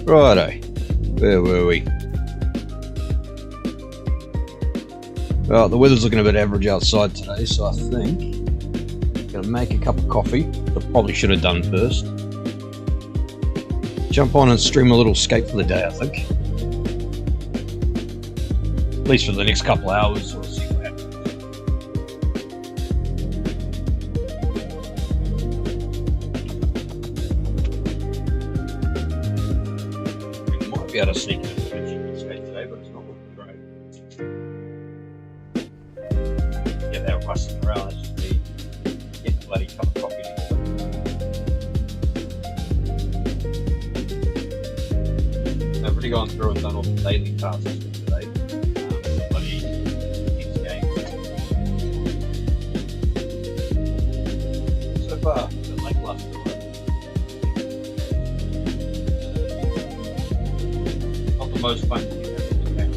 Righto, where were we? Well, the weather's looking a bit average outside today, so I think I'm gonna make a cup of coffee. I probably should have done first. Jump on and stream a little Escape for the day, I think. At least for the next couple of hours, sort of see what happens. We might be able to sneak in a Escape today, but it's not looking great. Get that rustling around, that's just me getting a bloody cup of coffee together. I've already gone through and done all the daily tasks for today. Bloody next game. So far, a bit lackluster. Not the most fun to get out of the game.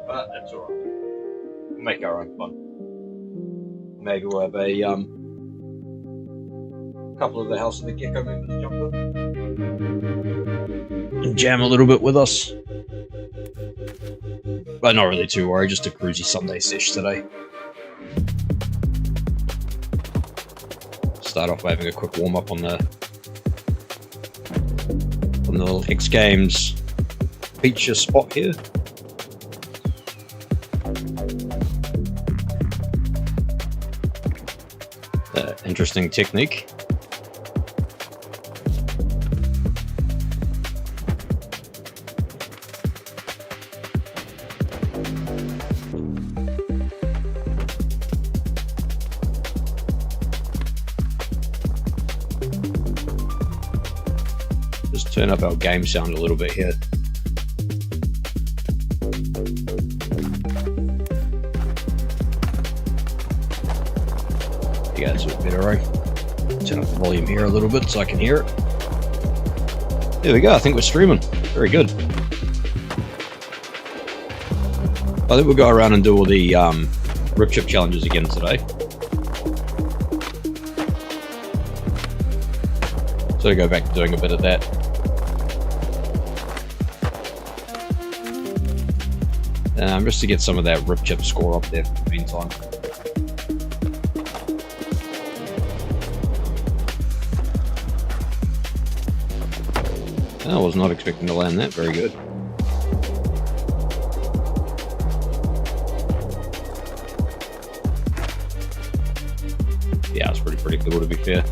But that's alright. We'll make our own fun. Maybe we'll have a couple of the House of the Gecko members jump in and jam a little bit with us. But not really too worried, just a cruisy Sunday sesh today. Start off by having a quick warm up on the little X Games feature spot here. Interesting technique. Just turn up our game sound a little bit here. Yeah, that's a bit better, right? Turn up the volume here a little bit so I can hear it. There we go, I think we're streaming. Very good. I think we'll go around and do all the rip chip challenges again today. So I go back to doing a bit of that. Just to get some of that rip chip score up there for the meantime. I was not expecting to land that. Very good. Yeah, it's pretty cool to be fair.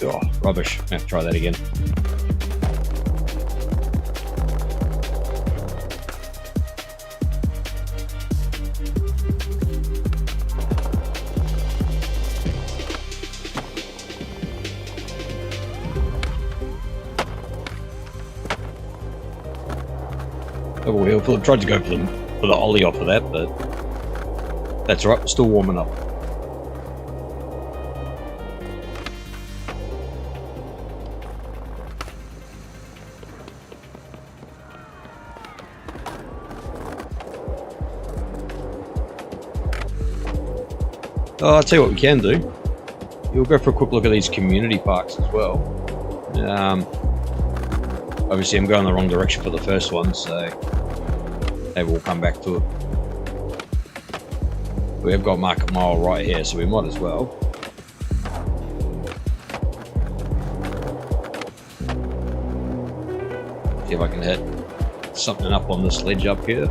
Oh, rubbish. I have to try that again. Double wheel. I tried to go for the ollie off of that, but that's alright, we're still warming up. I'll tell you what we can do. You'll go for a quick look at these community parks as well. Obviously I'm going the wrong direction for the first one, so maybe we'll come back to it. We have got Market Mile right here, so we might as well. See if I can hit something up on this ledge up here.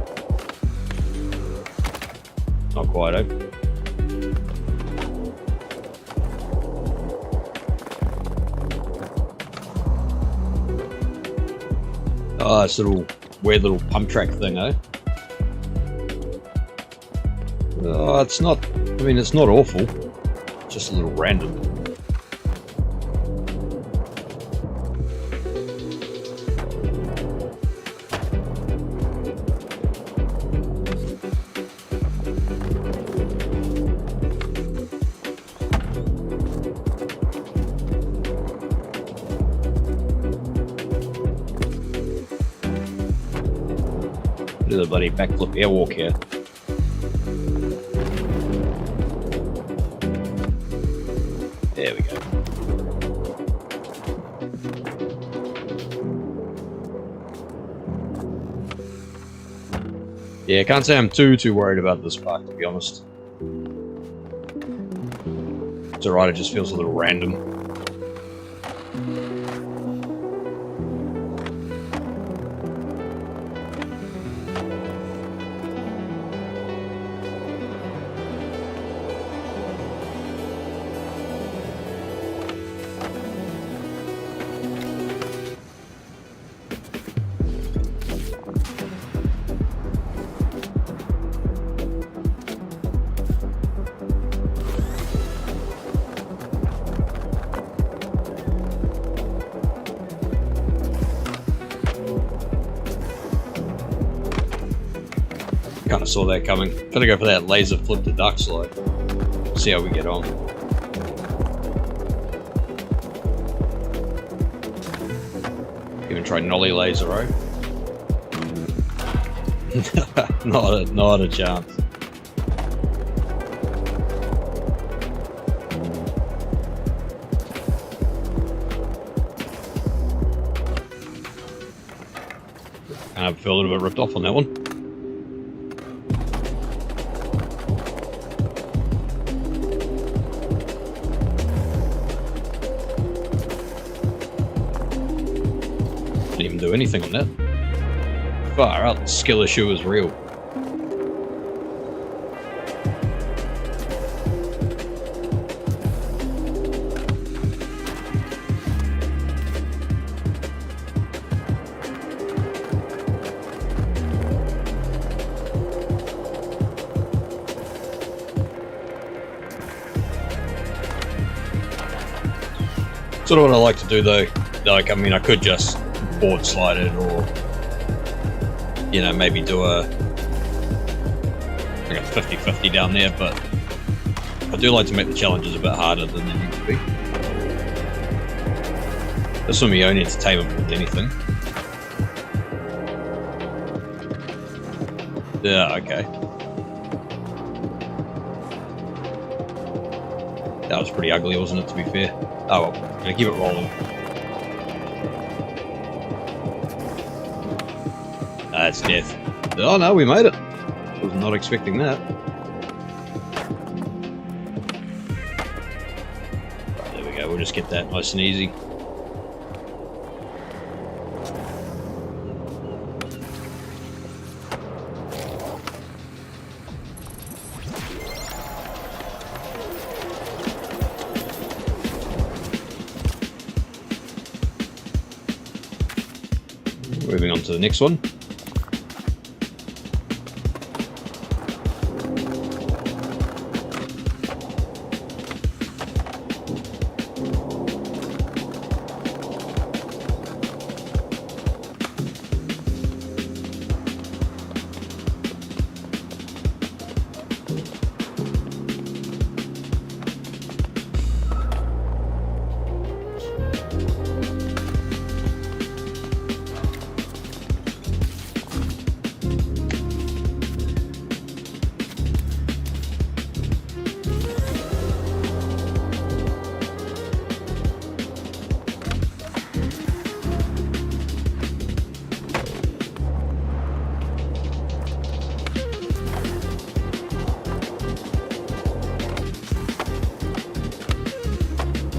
Not quite open. Oh, this little weird little pump track thing, eh? Oh, it's not, I mean, it's not awful. It's just a little random. Do the bloody backflip airwalk here. There we go. Yeah, can't say I'm too worried about this part, to be honest. It's alright, it just feels a little random. Kind of saw that coming. Gonna go for that laser flip to duck slide. See how we get on. Even try nollie laser, right? not a chance. I feel a little bit ripped off on that one. Didn't even do anything on that. Far out, the skill issue is real. Sort of what I like to do though, like, I mean, I could just board slide it, or, you know, maybe do a 50-50 down there, but I do like to make the challenges a bit harder than they need to be. This will be my own entertainment more than anything. Yeah, okay. That was pretty ugly, wasn't it, to be fair? Oh well, gonna keep it rolling. That's death. Oh no, we made it. Was not expecting that. Right, there we go, we'll just get that nice and easy. Moving on to the next one.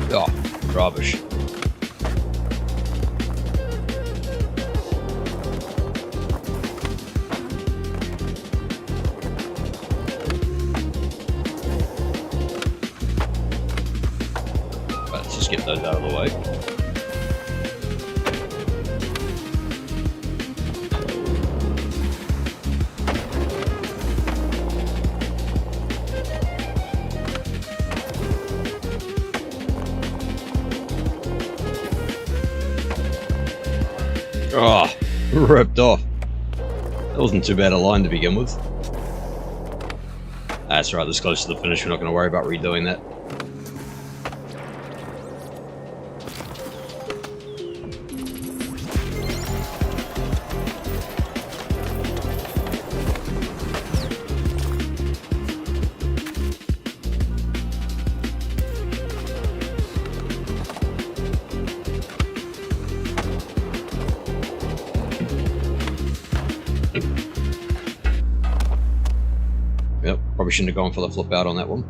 Oh, rubbish. Let's just get those out of the way. Oh, ripped off. That wasn't too bad a line to begin with. That's right, this close to the finish, we're not going to worry about redoing that. shouldn't have gone for the flip out on that one.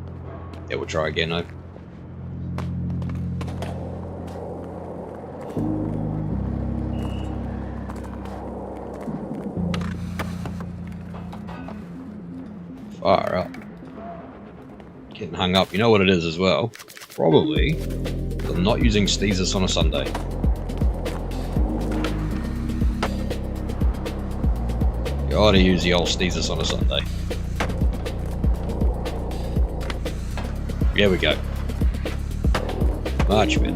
Yeah, we'll try again though. Far up. Getting hung up. You know what it is as well? Probably I'm not using Steezus on a Sunday. You ought to use the old Steezus on a Sunday. There we go. Much better.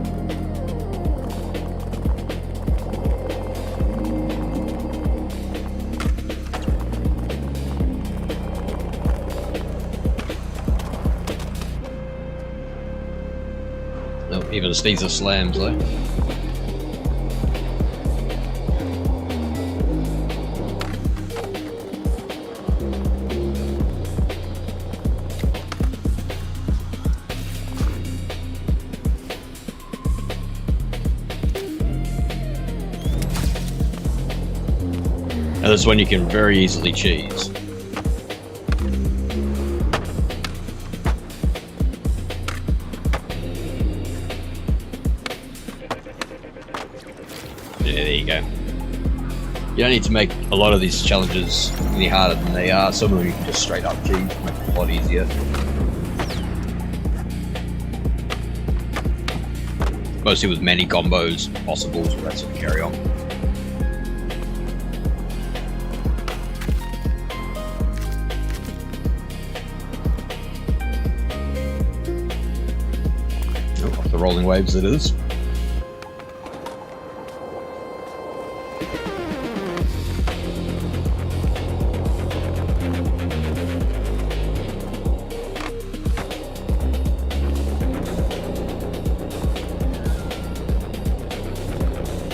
Nope, even Steezus slams though. And this one you can very easily cheese. Yeah, there you go. You don't need to make a lot of these challenges any harder than they are. Some of them you can just straight up cheese, make it a lot easier. Mostly with many combos, possibles, all that sort of carry on. Off the rolling waves it is.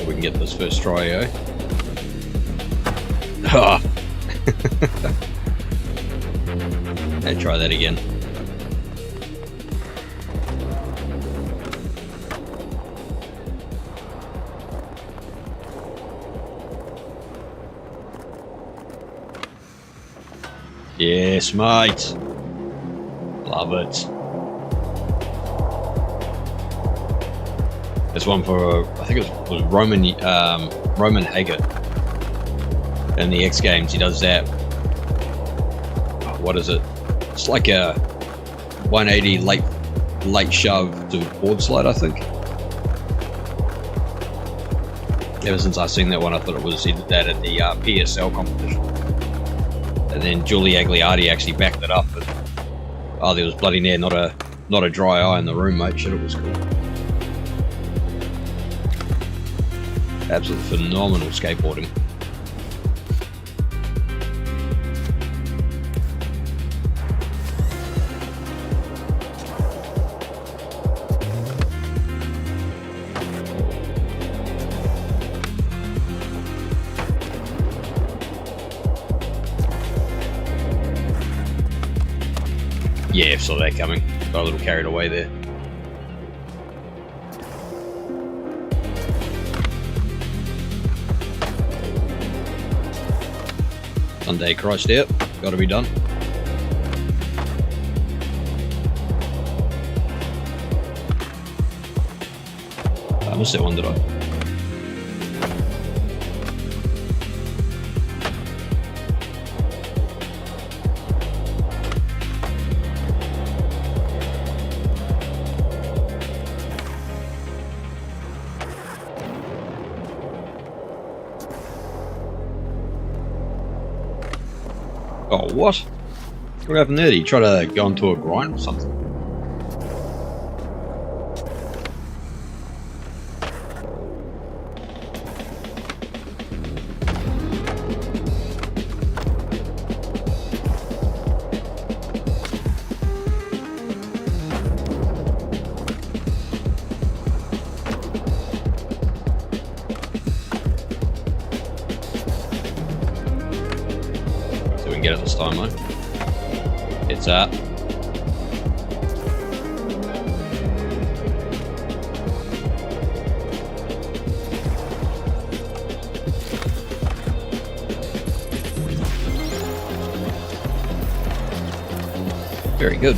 We can get this first try, eh? Ah! Hey, try that again. Yes, mate. Love it. This one for, I think it was Roman Haggett in the X Games. He does that. What is it? It's like a 180 late shove to board slide, I think. Ever since I seen that one, I thought it was, he did that at the PSL competition. And then Julie Agliardi actually backed it up. And, oh, there was bloody near not a dry eye in the room, mate. Shit, it was cool. Absolutely phenomenal skateboarding. Yeah, saw that coming. Got a little carried away there. Sunday crossed out. Got to be done. I missed that one, did I? Oh, what? What happened there? Did you try to go into a grind or something? Get it this time though. It's up. Very good.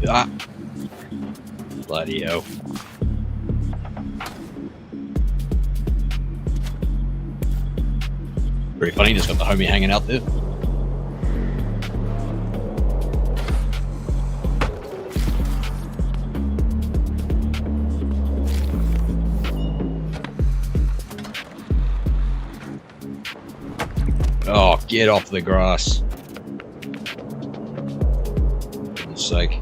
Ah! Bloody hell. Pretty funny, just got the homie hanging out there. Oh, get off the grass. For goodness sake.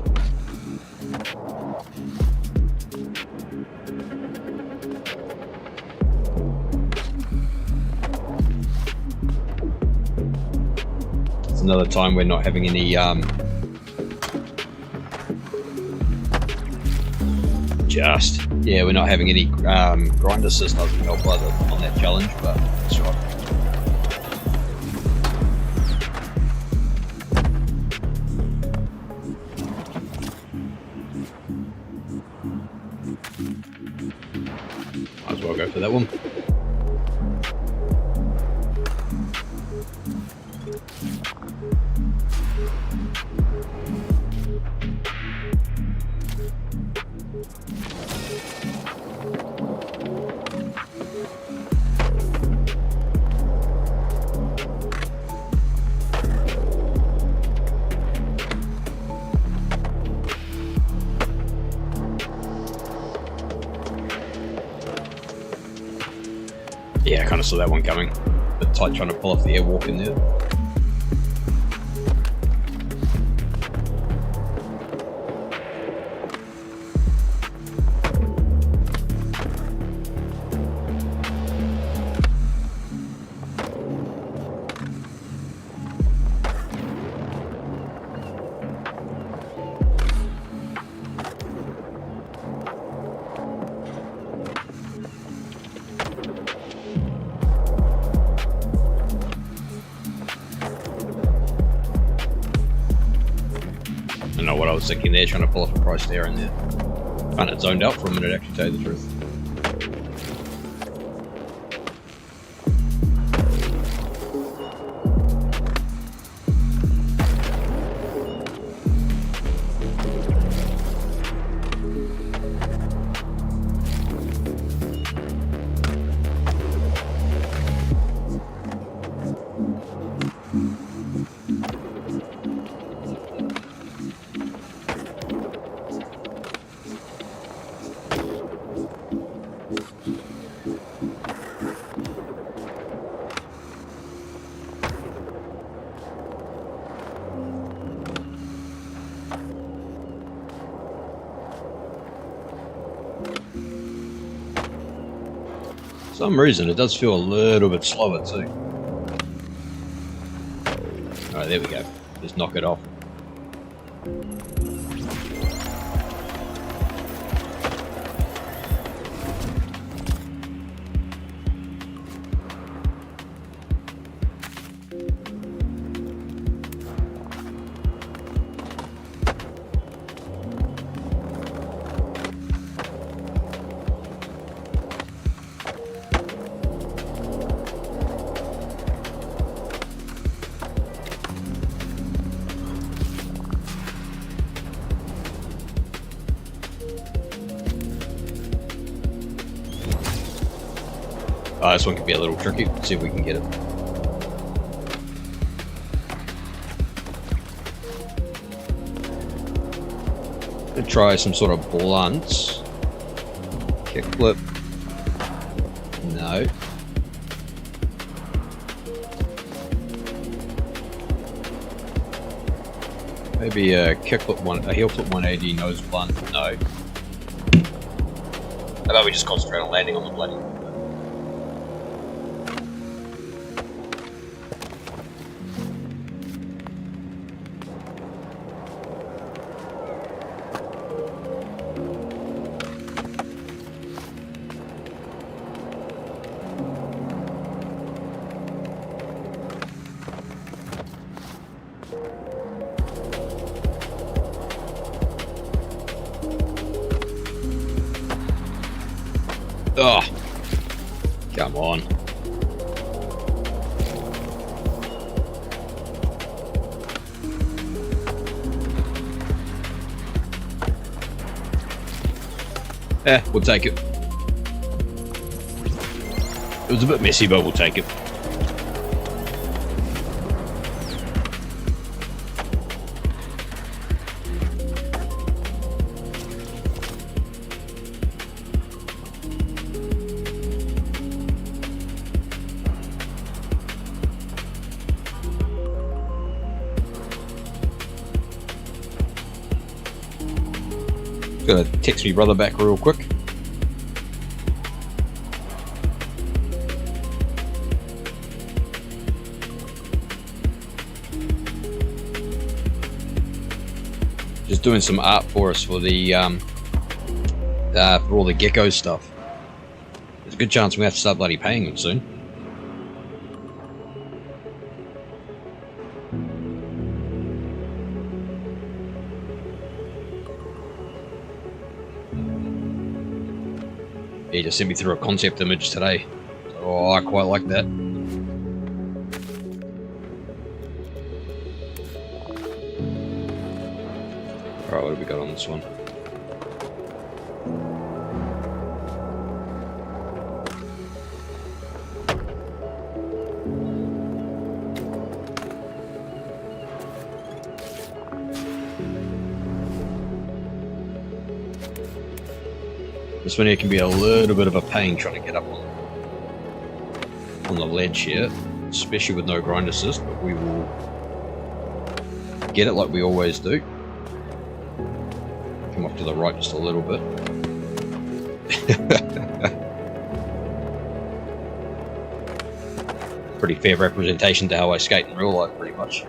It's another time we're not having any we're not having any grind assist. Doesn't help either on that challenge, but that's right. Might as well go for that one. Yeah, I kind of saw that one coming. A bit tight trying to pull off the airwalk in there. I don't know what I was thinking there, trying to pull off a price there and there. Kind of zoned out for a minute, actually, to tell you the truth. For some reason it does feel a little bit slower too. Alright, there we go. Just knock it off. This one could be a little tricky. Let's see if we can get it. Gonna try some sort of blunt. Kickflip. No. Maybe a kickflip a heel flip 180 nose blunt. No. How about we just concentrate on landing on the bloody. Come on. We'll take it. It was a bit messy, but we'll take it. Gonna text me brother back real quick. Just doing some art for us for the for all the gecko stuff. There's a good chance we have to start bloody paying them soon. He just sent me through a concept image today. Oh, I quite like that. Alright, what have we got on this one? This one here can be a little bit of a pain trying to get up on the ledge here, especially with no grind assist, but we will get it like we always do. Come off to the right just a little bit. Pretty fair representation to how I skate in real life, pretty much.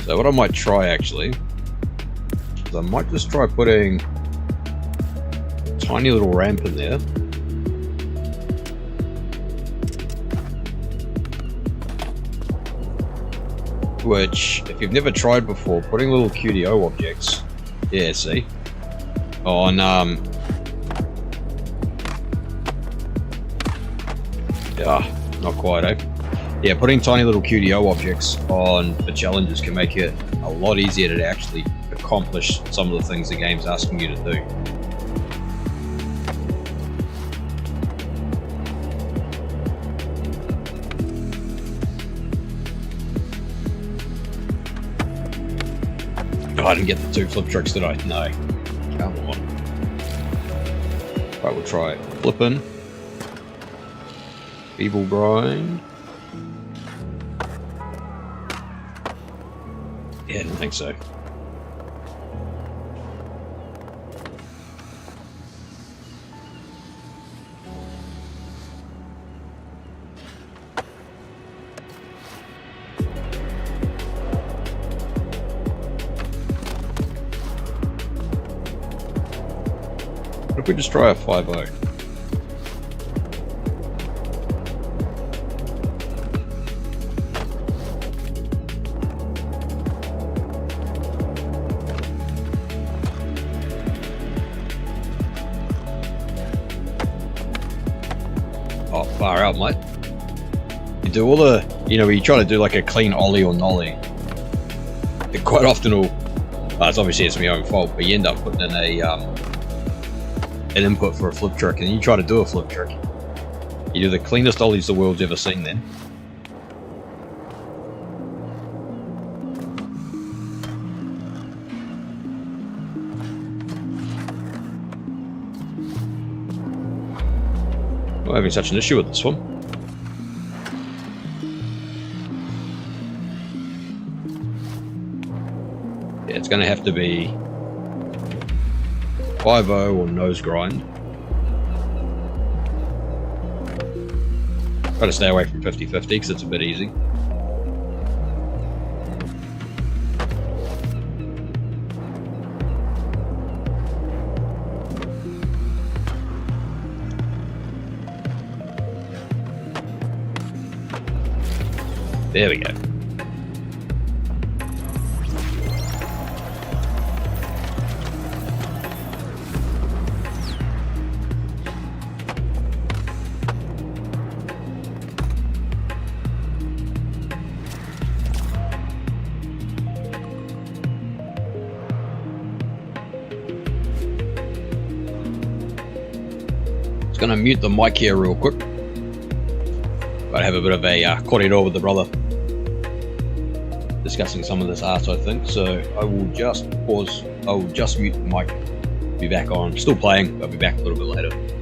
So what I might try actually is I might just try putting a tiny little ramp in there. Which, if you've never tried before, putting little QDO objects, yeah, see, on not quite, eh? Yeah, putting tiny little QDO objects on the challenges can make it a lot easier to actually accomplish some of the things the game's asking you to do. Oh, I didn't get the 2 flip tricks, did I? No. Come on. Right, we'll try flipping. Feeble grind. Yeah, I don't think so. What if we just try a 5-0? Oh, far out, mate. You do all the, you know, when you try to do like a clean ollie or nollie, it quite often will, it's obviously it's my own fault, but you end up putting in an input for a flip trick, and you try to do a flip trick. You do the cleanest ollies the world's ever seen then. I'm having such an issue with this one. Yeah, it's going to have to be 5-0 or nose grind. Try to stay away from 50-50 because it's a bit easy. There we go. Just gonna mute the mic here real quick. Gotta have a bit of a corridor with the brother discussing some of this art, I think. So I will just pause. I will just mute the mic. Be back on. Still playing. I'll be back a little bit later.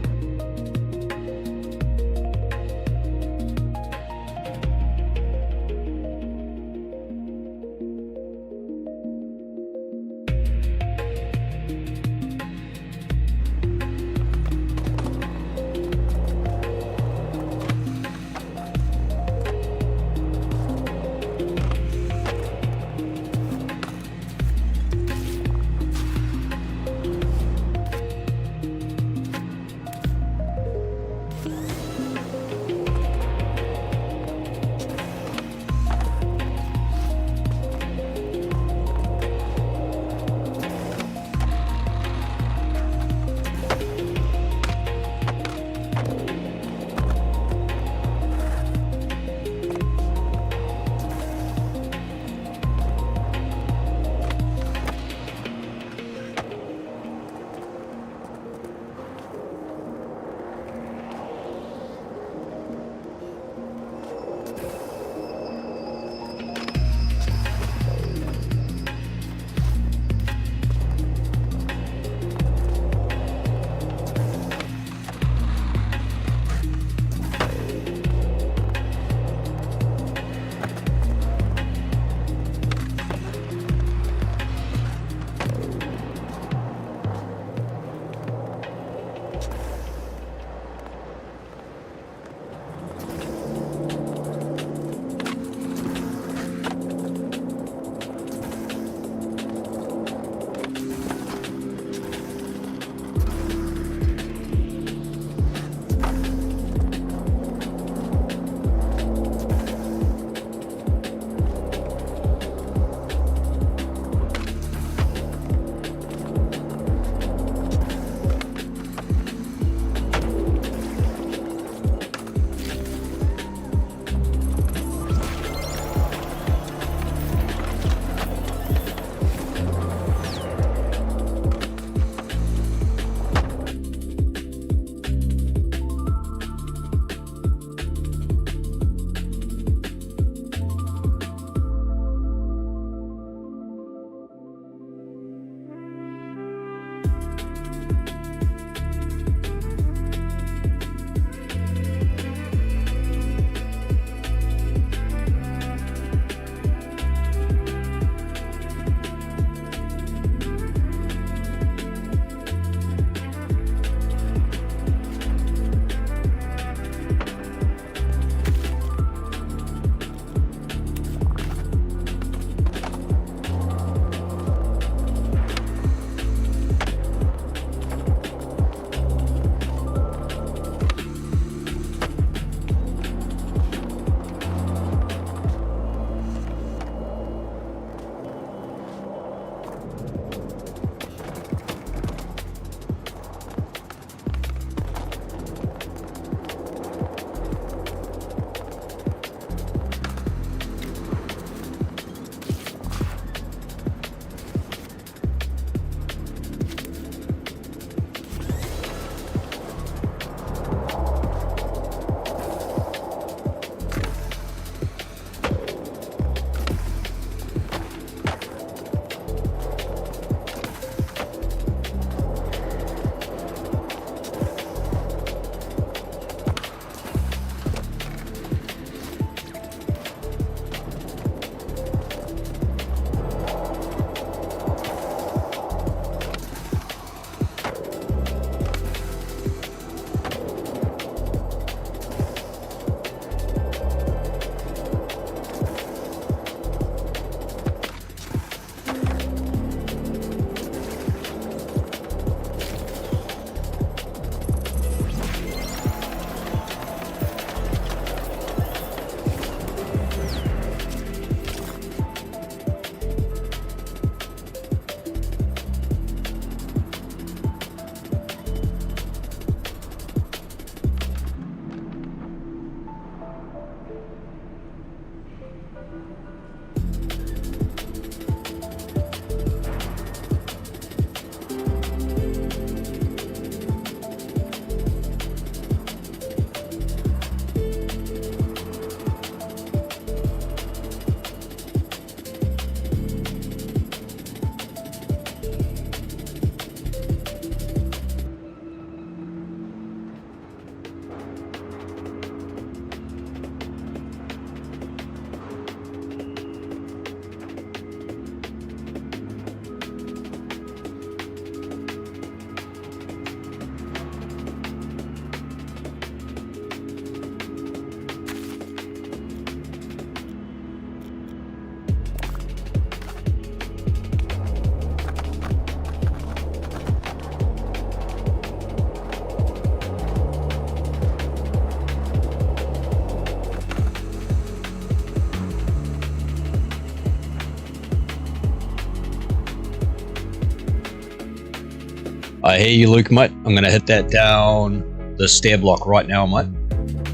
I hear you, Luke, mate. I'm going to hit that down the stair block right now, mate.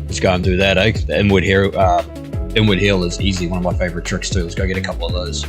Let's go and do that, eh? The inward heel is easy, one of my favourite tricks too. Let's go get a couple of those.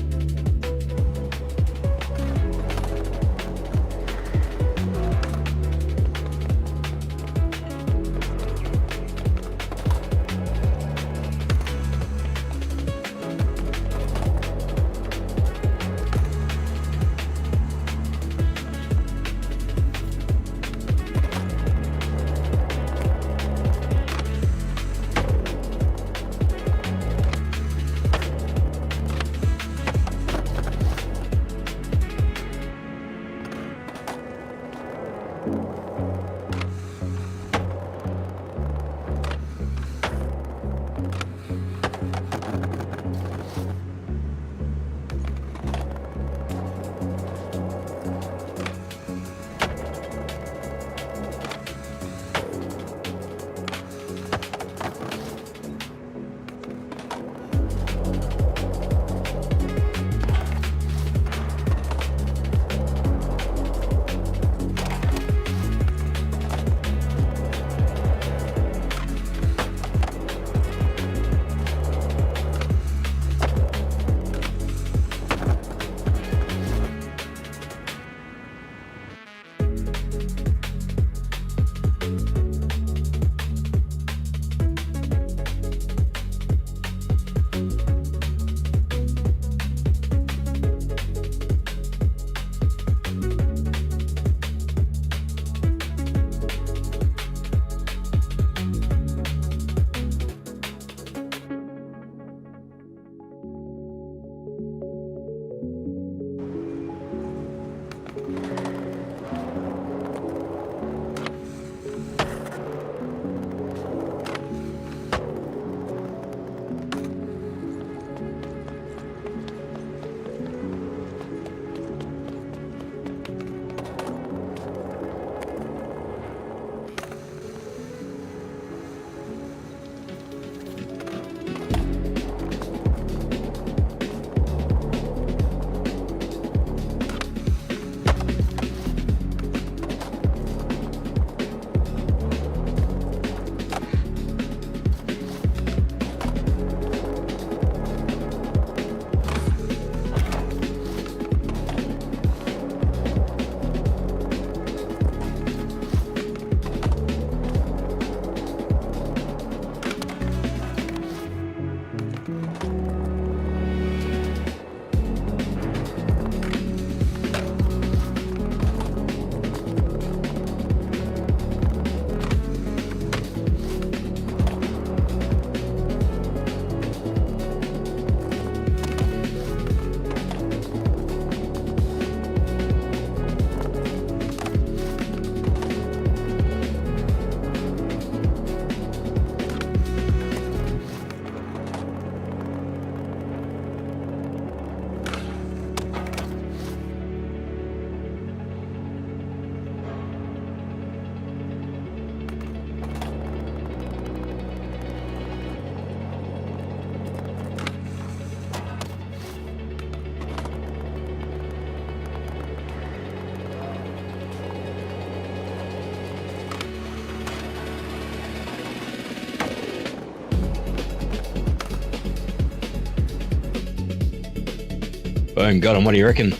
Boom, got him. What do you reckon?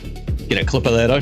Get a clip of that, oh?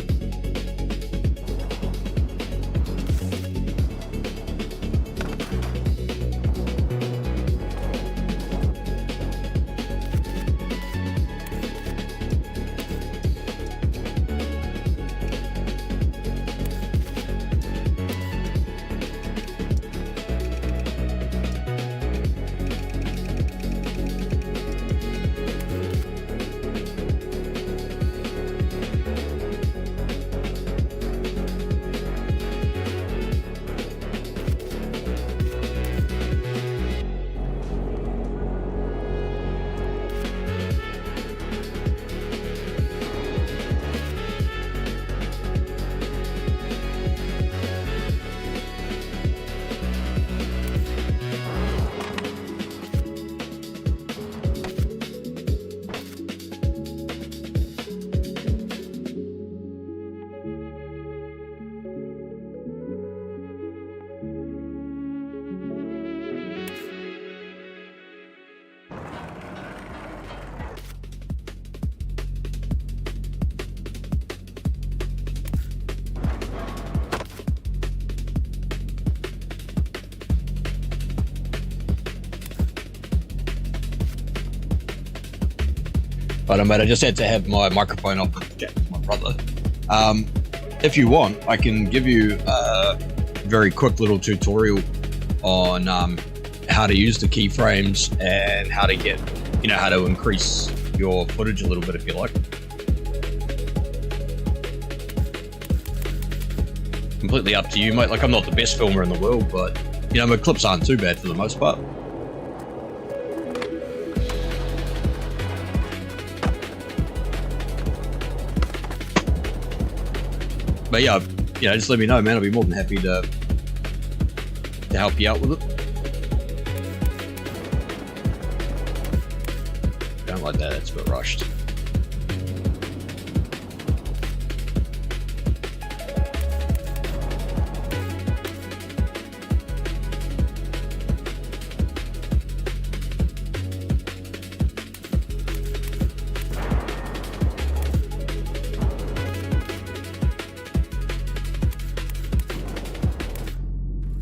But mate, I just had to have my microphone off and chat with my brother. If you want, I can give you a very quick little tutorial on how to use the keyframes and how to get, how to increase your footage a little bit if you like. Completely up to you, mate. Like, I'm not the best filmer in the world, but my clips aren't too bad for the most part. But yeah, just let me know, man. I'll be more than happy to help you out with it. Don't like that, it's a bit rushed.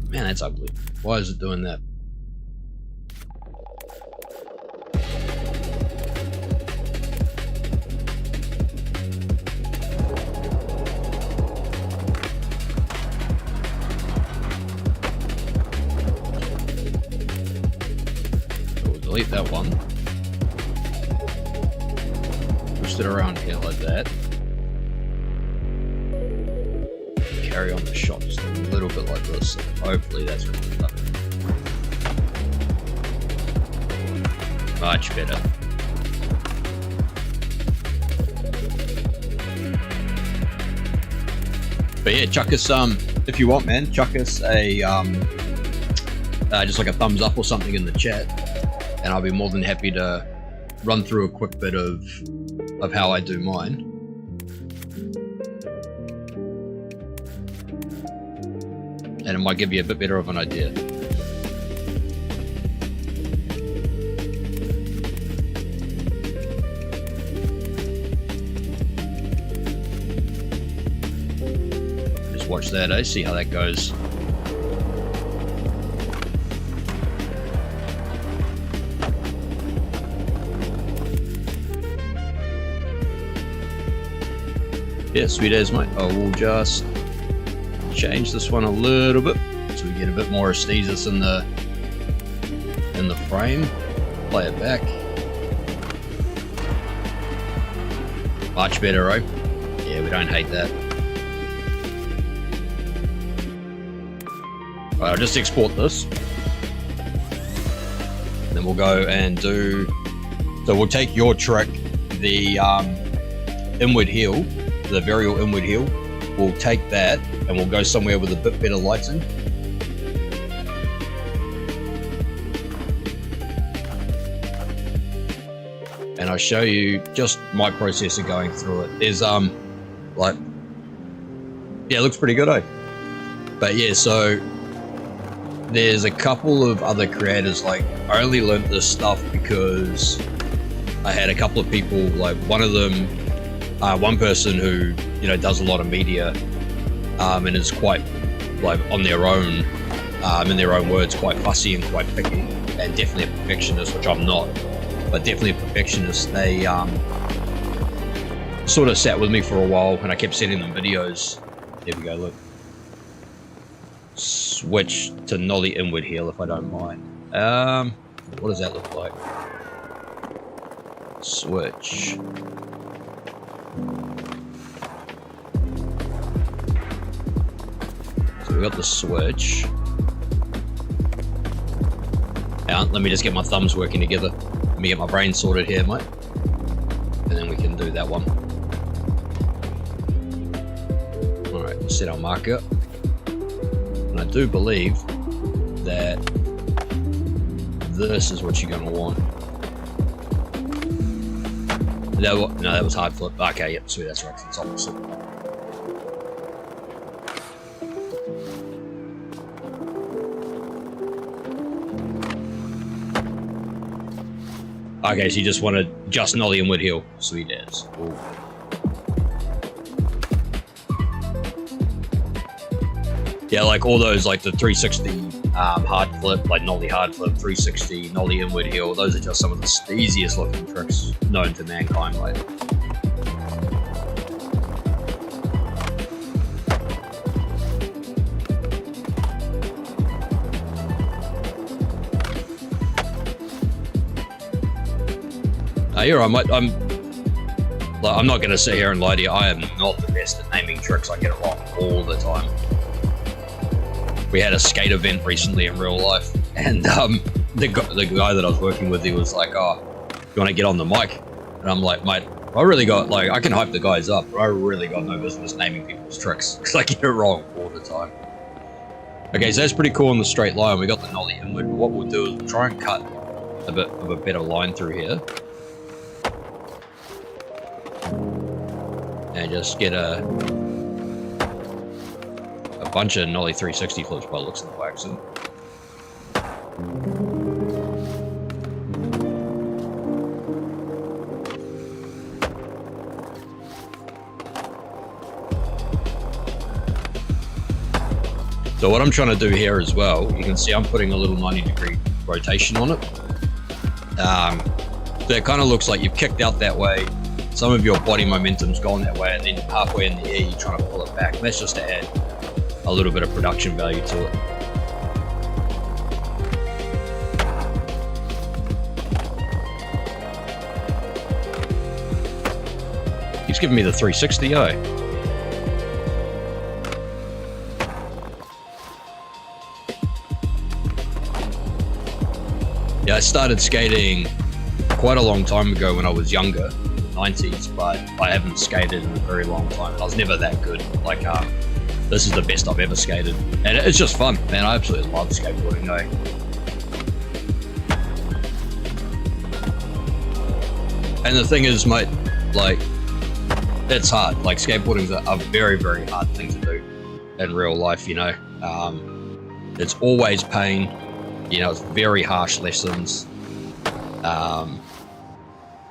Man, that's ugly. Why is it doing that? So we'll delete that one. Twist it around here like that. Carry on the shot just a little bit like this. Hopefully that's going to be better. Much better. But yeah, chuck us if you want, man. Chuck us a just like a thumbs up or something in the chat, and I'll be more than happy to run through a quick bit of how I do mine. And it might give you a bit better of an idea. Just watch that, eh? See how that goes. Yeah, sweet as, mate. I will just change this one a little bit so we get a bit more aesthesis in the frame. Play it back. Much better, right? Yeah, we don't hate that. Alright, I'll just export this. Then we'll go and do. So we'll take your trick, the inward heel, the varial inward heel. We'll take that and we'll go somewhere with a bit better lighting. And I'll show you just my process of going through it. There's yeah, it looks pretty good, eh? But yeah, so there's a couple of other creators. Like, I only learned this stuff because I had a couple of people, like one of them, one person who does a lot of media and is quite like on their own, in their own words, quite fussy and quite picky, and definitely a perfectionist, which I'm not, but definitely a perfectionist. They sort of sat with me for a while, and I kept sending them videos. There we go, look. Switch to nollie inward heel if I don't mind. What does that look like? Switch. So we got the switch. Let me just get my thumbs working together. Let me get my brain sorted here, mate. And then we can do that one. Alright, we'll set our marker. And I do believe that this is what you're going to want. No, that was hard flip. Okay, yep, sweet, that's right, it's opposite. Okay, so you just want to just nollie inward heel. Sweet as. Ooh. Yeah, like all those, like the 360 hard flip, like nollie hard flip, 360, nollie inward heel. Those are just some of the easiest looking tricks known to mankind. Like, here I'm not going to sit here and lie to you. I am not the best at naming tricks. I get it wrong all the time. We had a skate event recently in real life, and the guy that I was working with, he was like, "Oh, you want to get on the mic?" And I'm like, "Mate, I really got, like, I can hype the guys up, but I really got no business naming people's tricks because I get it wrong all the time." Okay, so that's pretty cool in the straight line. We got the nollie inward. What we'll do is we'll try and cut a bit of a better line through here. And just get a bunch of nollie 360 flips by the looks of the waxing. So what I'm trying to do here as well, you can see I'm putting a little 90-degree rotation on it. So it kind of looks like you've kicked out that way. Some of your body momentum's gone that way, and then halfway in the air, you're trying to pull it back. And that's just to add a little bit of production value to it. He's giving me the 360, Yeah, I started skating quite a long time ago when I was younger. 90s, but I haven't skated in a very long time. I was never that good. Like, this is the best I've ever skated, and it's just fun, man. I absolutely love skateboarding, And the thing is, mate, like, it's hard. Like, skateboarding's a very, very hard thing to do in real life, you know. It's always pain, you know. It's very harsh lessons.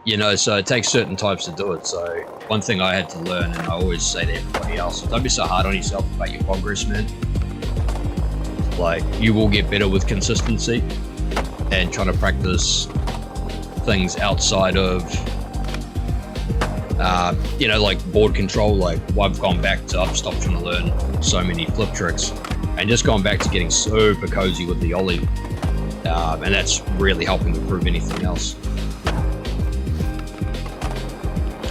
You know, so it takes certain types to do it. So one thing I had to learn, and I always say to everybody else, don't be so hard on yourself about your progress, man. Like, you will get better with consistency and trying to practice things outside of, you know, like board control. Like, I've stopped trying to learn so many flip tricks and just gone back to getting super cozy with the ollie. And that's really helping improve anything else.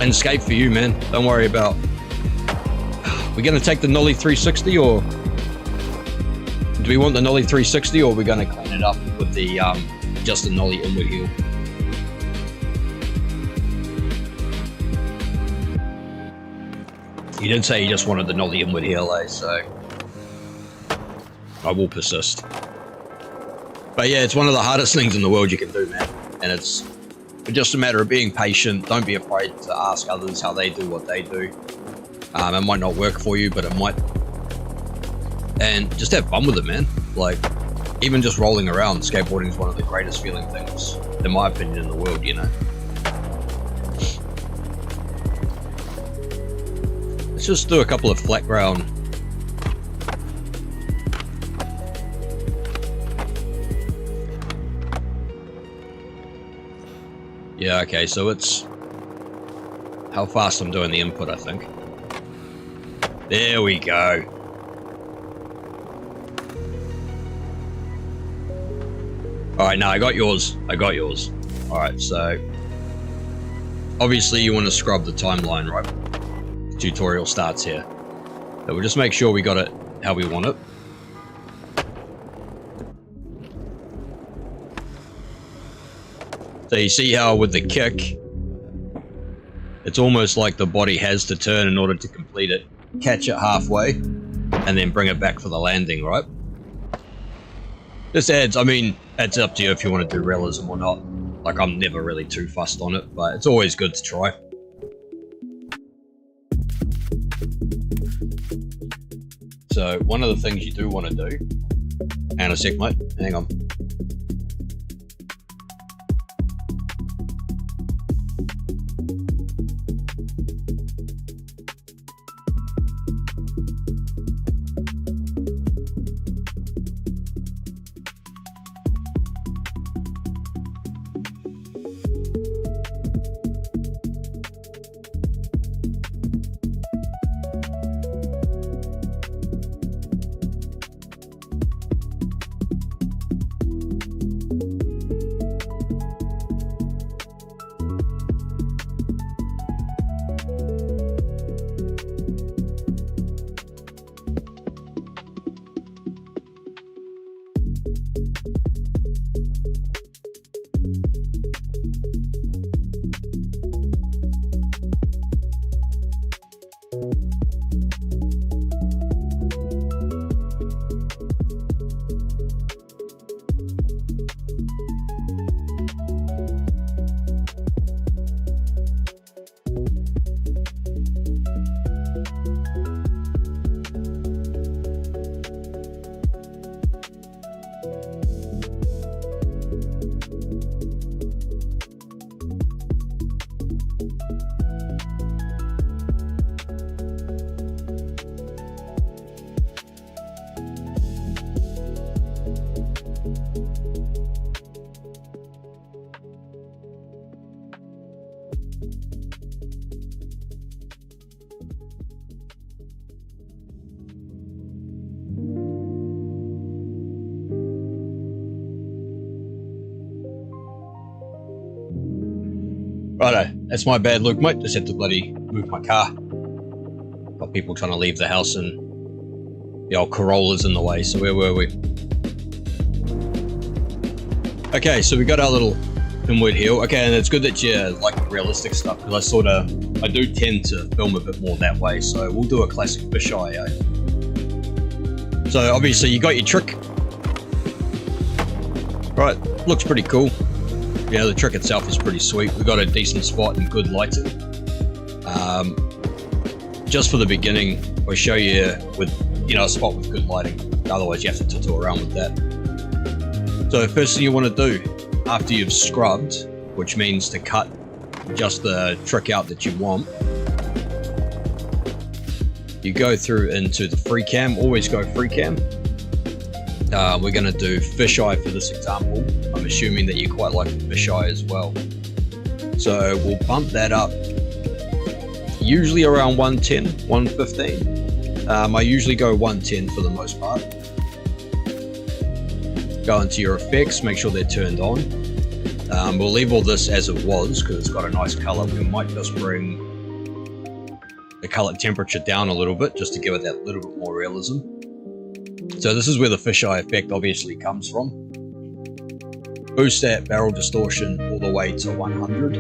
And skate for you, man. Don't worry about. We're gonna take the nollie 360, or do we want the nollie 360, or are we gonna clean it up with the just the nollie inward heel? You did say you just wanted the nollie inward heel, so I will persist. But yeah, it's one of the hardest things in the world you can do, man. And it's just a matter of being patient. Don't be afraid to ask others how they do what they do. It might not work for you, but it might. And just have fun with it, man. Like, even just rolling around, skateboarding is one of the greatest feeling things, in my opinion, in the world, you know. Let's just do a couple of flat ground. Yeah, okay, so it's how fast I'm doing the input, I think. There we go. Alright, now I got yours. Alright, so obviously you want to scrub the timeline, right? The tutorial starts here. So we'll just make sure we got it how we want it. So you see how with the kick, it's almost like the body has to turn in order to complete it. Catch it halfway, and then bring it back for the landing, right? This adds, I mean, it's up to you if you want to do realism or not. Like, I'm never really too fussed on it, but it's always good to try. So, one of the things you do want to do, and a sec, mate, hang on. Righto, that's my bad, Luke, mate. Just had to bloody move my car. Got people trying to leave the house and the old Corolla's in the way, so where were we? Okay, so we got our little inward heel. Okay, and it's good that you like the realistic stuff, because I do tend to film a bit more that way, so we'll do a classic fisheye, eh? So obviously you got your trick. Right, looks pretty cool. Yeah, the trick itself is pretty sweet. We've got a decent spot and good lighting. Just for the beginning, I'll show you with, a spot with good lighting. Otherwise you have to tutor around with that. So the first thing you want to do after you've scrubbed, which means to cut just the trick out that you want, you go through into the free cam. Always go free cam. We're going to do fisheye for this example. I'm assuming that you quite like the fisheye as well. So we'll bump that up, usually around 110, 115. I usually go 110 for the most part. Go into your effects, make sure they're turned on. We'll leave all this as it was because it's got a nice color. We might just bring the color temperature down a little bit just to give it that little bit more realism. So this is where the fisheye effect obviously comes from. Boost that barrel distortion all the way to 100.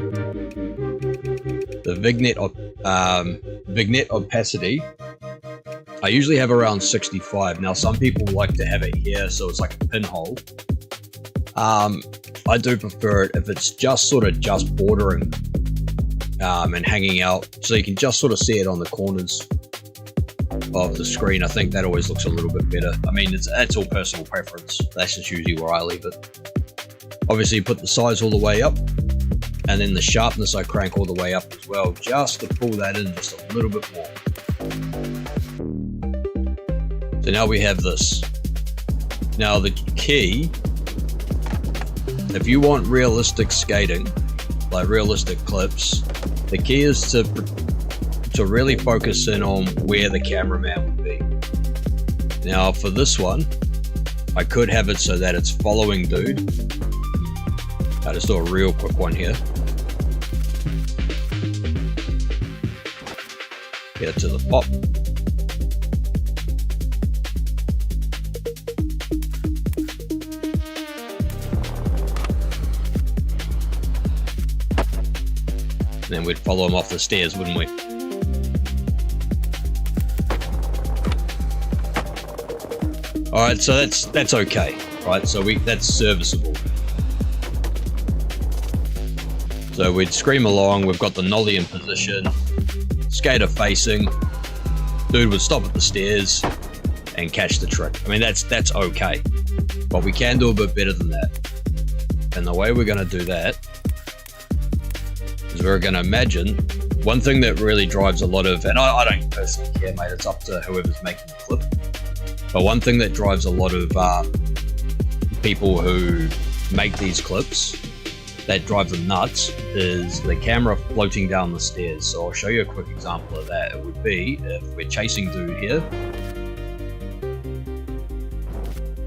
The vignette opacity, I usually have around 65. Now some people like to have it here, so it's like a pinhole. I do prefer it if it's just just bordering and hanging out, so you can just sort of see it on the corners of the screen. I think that always looks a little bit better. I mean, it's all personal preference. That's just usually where I leave it. Obviously, put the size all the way up, and then the sharpness I crank all the way up as well, just to pull that in just a little bit more. So now we have this. Now the key, if you want realistic skating, like realistic clips, the key is to really focus in on where the cameraman would be. Now for this one, I could have it so that it's following dude. I'll just do a real quick one here. Get it to the pop. And then we'd follow him off the stairs, wouldn't we? Alright, so that's okay, right? So that's serviceable. So we'd scream along, we've got the nollie in position, skater facing, dude would stop at the stairs and catch the trick. I mean, that's okay, but we can do a bit better than that. And the way we're going to do that is we're going to imagine one thing that really drives a lot of, and I don't personally care, mate, it's up to whoever's making the clip, but one thing that drives a lot of people who make these clips, that drives them nuts, is the camera floating down the stairs. So I'll show you a quick example of that. It would be if we're chasing dude here,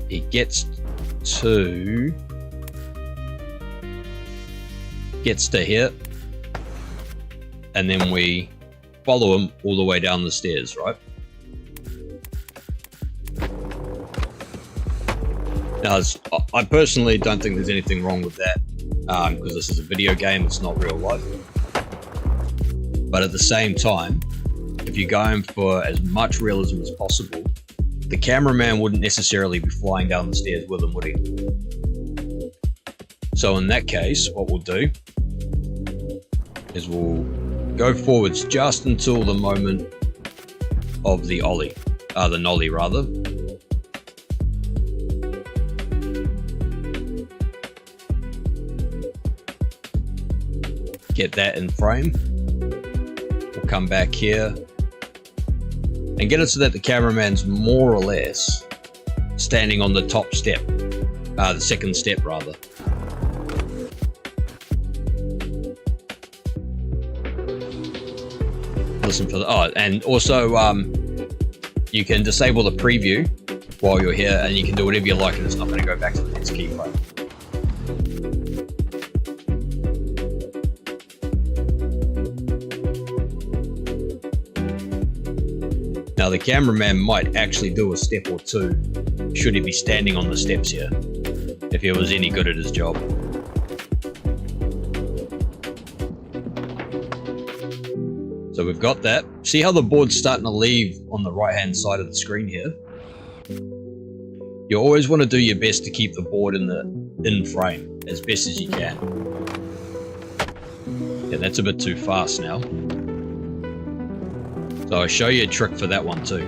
he gets to here, and then we follow him all the way down the stairs, right? Now, I personally don't think there's anything wrong with that, because this is a video game, it's not real life. But at the same time, if you're going for as much realism as possible, the cameraman wouldn't necessarily be flying down the stairs with him, would he? So in that case, what we'll do is we'll go forwards just until the moment of the ollie, the nollie rather. Get that in frame. We'll come back here and get it so that the cameraman's more or less standing on the top step, the second step rather. listen for the... Oh, and also you can disable the preview while you're here, and you can do whatever you like, and it's not going to go back to the next keyframe. Now the cameraman might actually do a step or two should he be standing on the steps here, if he was any good at his job. So we've got that. See how the board's starting to leave on the right hand side of the screen here? You always want to do your best to keep the board in frame as best as you can. Yeah, that's a bit too fast now. So I'll show you a trick for that one too.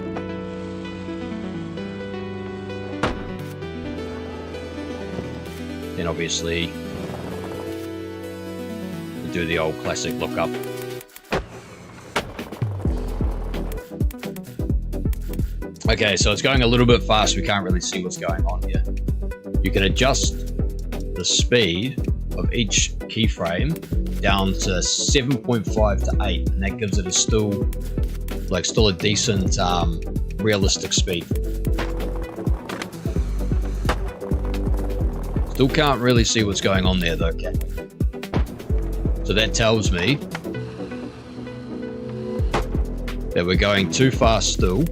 Then obviously you do the old classic look up. Okay, so it's going a little bit fast. We can't really see what's going on here. You can adjust the speed of each keyframe down to 7.5 to 8, and that gives it a still a decent realistic speed. Still can't really see what's going on there though, okay. So that tells me that we're going too fast still,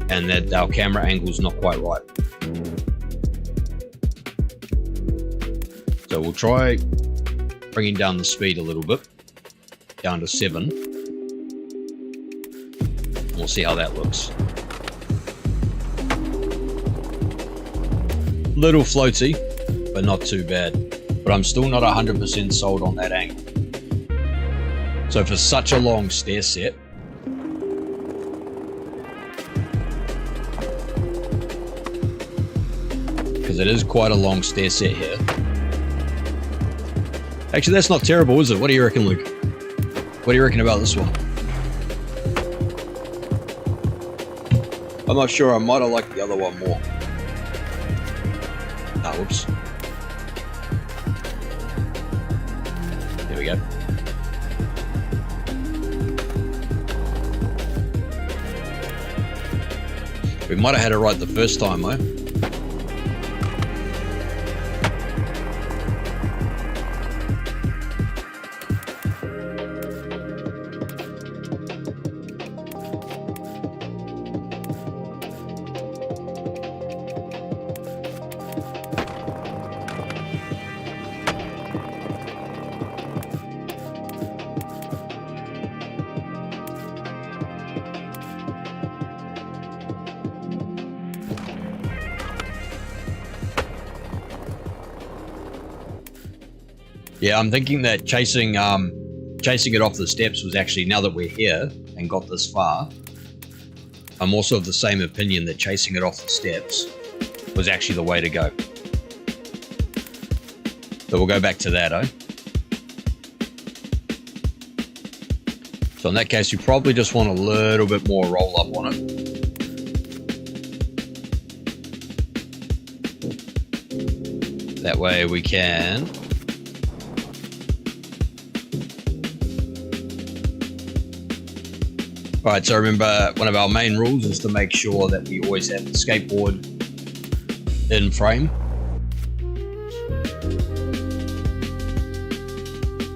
and that our camera angle's not quite right. So we'll try bringing down the speed a little bit, down to 7. And we'll see how that looks. Little floaty, but not too bad. But I'm still not 100% sold on that angle. So for such a long stair set, because it is quite a long stair set here. Actually, that's not terrible, is it? What do you reckon, Luke? What do you reckon about this one? I'm not sure. I might have liked the other one more. Ah, whoops. There we go. We might have had it right the first time, though. Yeah, I'm thinking that chasing it off the steps was actually, now that we're here and got this far, I'm also of the same opinion that chasing it off the steps was actually the way to go. So we'll go back to that, So in that case, you probably just want a little bit more roll up on it. That way we can Alright, so remember, one of our main rules is to make sure that we always have the skateboard in frame.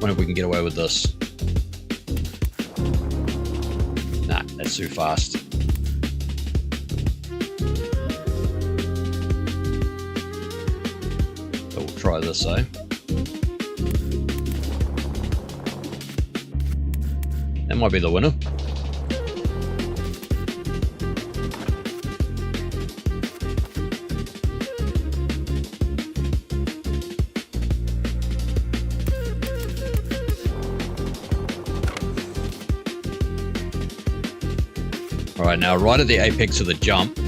Wonder if we can get away with this. Nah, that's too fast. So we'll try this though. That might be the winner. Alright, now right at the apex of the jump,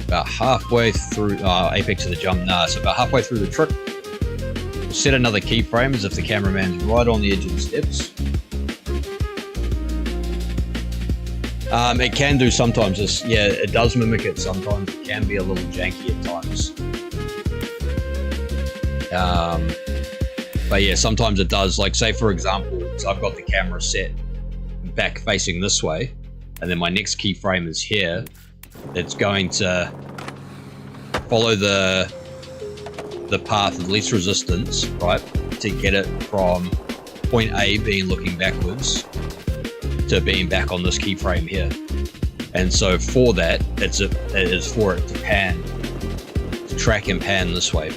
about halfway through, apex of the jump, so about halfway through the trick, we'll set another keyframe as if the cameraman's right on the edge of the steps. It can do sometimes, yeah, it does mimic it sometimes, it can be a little janky at times. But yeah, sometimes it does. Like say for example, so I've got the camera set back facing this way, and then my next keyframe is here. It's going to follow the path of least resistance, right, to get it from point A being looking backwards to being back on this keyframe here. And so for that, it is for it to pan, to track and pan this way.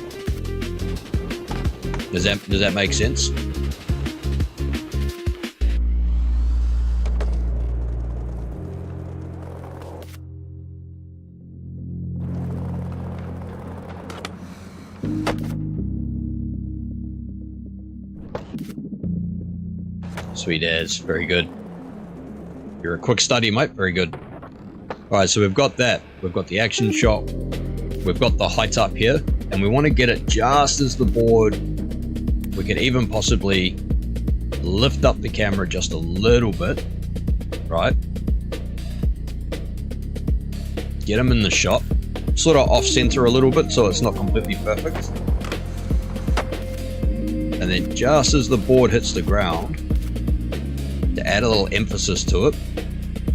Does that make sense? Sweet as, very good. You're a quick study, mate, very good. Alright, so we've got that. We've got the action shot. We've got the height up here, and we want to get it just as the board. We can even possibly lift up the camera just a little bit, right? Get them in the shot. Sort of off center a little bit so it's not completely perfect. And then just as the board hits the ground, to add a little emphasis to it,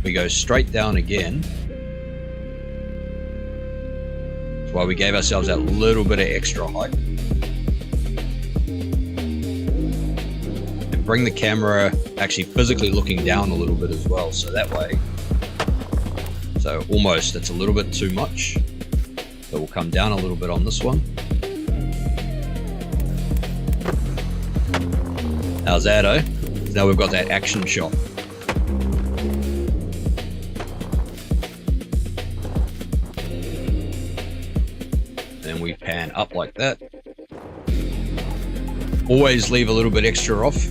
we go straight down again. That's why we gave ourselves that little bit of extra height. And bring the camera actually physically looking down a little bit as well, so that way, so almost it's a little bit too much. So we'll come down a little bit on this one. How's that, eh? Now we've got that action shot. Then we pan up like that. Always leave a little bit extra off,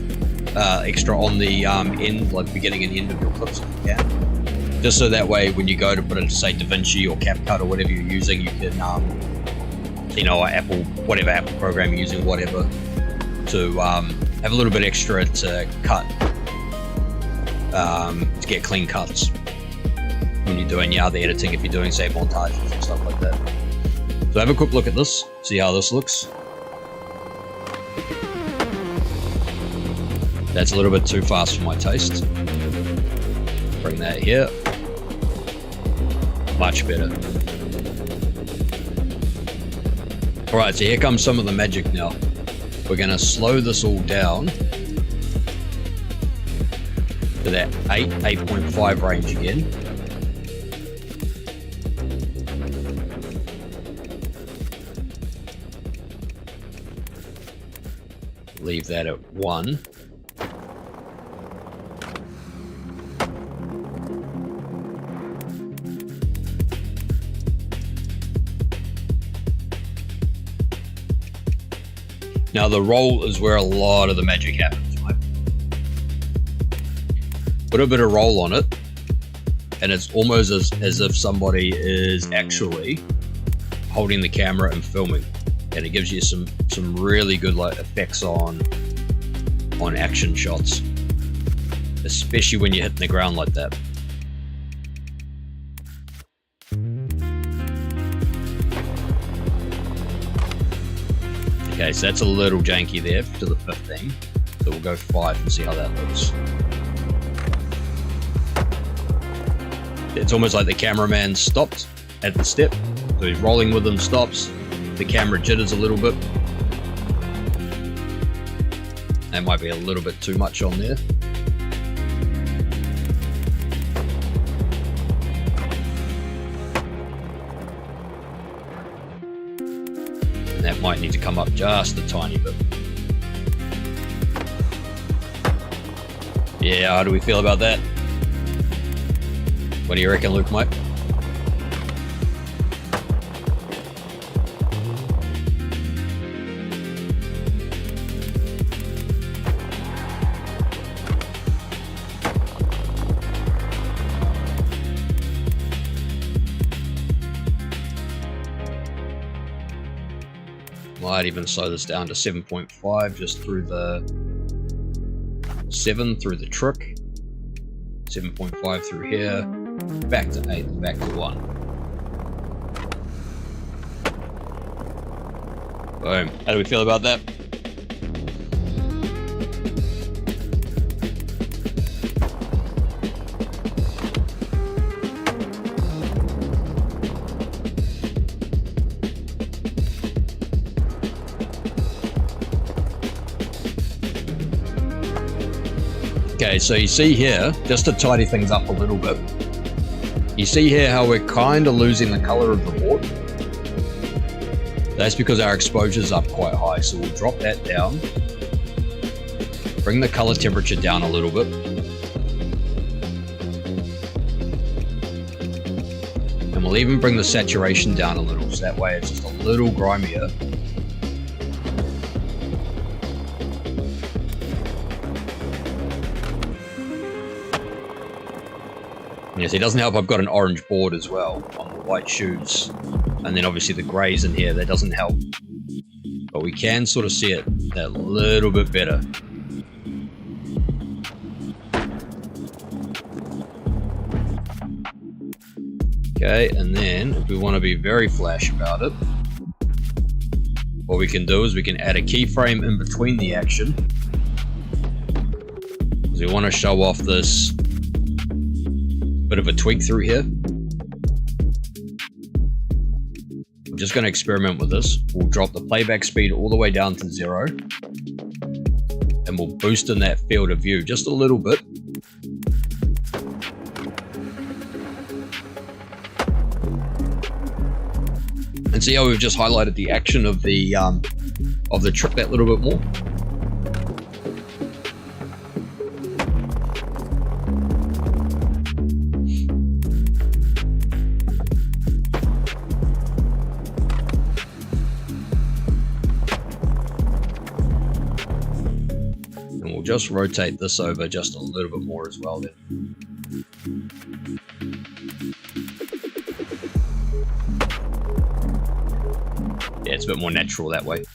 extra on the end, like beginning and end of your clips if you can. Just so that way when you go to put it into say DaVinci or CapCut or whatever you're using, you can, you know, Apple, whatever Apple program you're using, whatever, to have a little bit extra to cut, to get clean cuts when you're doing your other editing, if you're doing say montages and stuff like that. So have a quick look at this, see how this looks. That's a little bit too fast for my taste. Bring that here. Much better. Alright, so here comes some of the magic now. We're going to slow this all down to that 8.5 range again. Leave that at 1. Now the roll is where a lot of the magic happens, right? Put a bit of roll on it, and it's almost as if somebody is actually holding the camera and filming, and it gives you some really good like effects on action shots, especially when you're hitting the ground like that. Okay, so that's a little janky there to the 15, so we'll go 5 and see how that looks. It's almost like the cameraman stopped at the step, so he's rolling with them, stops, the camera jitters a little bit. That might be a little bit too much on there. That might need to come up just a tiny bit. Yeah, how do we feel about that? What do you reckon, Luke, mate? Might even slow this down to 7.5 just through the 7 through the trick, 7.5 through here, back to 8 and back to 1. Boom. How do we feel about that? Okay, so you see here, just to tidy things up a little bit, you see here how we're kind of losing the color of the board. That's because our exposure's up quite high, so we'll drop that down. Bring the color temperature down a little bit. And we'll even bring the saturation down a little, so that way it's just a little grimier. Yes, it doesn't help I've got an orange board as well on the white shoes. And then obviously the greys in here, that doesn't help. But we can sort of see it a little bit better. Okay, and then if we want to be very flash about it, what we can do is we can add a keyframe in between the action. Because we want to show off this bit of a tweak through here. I'm just going to experiment with this. We'll drop the playback speed all the way down to 0. And we'll boost in that field of view just a little bit. And see how we've just highlighted the action of the trick that little bit more. And we'll just rotate this over just a little bit more as well then. Yeah, it's a bit more natural that way.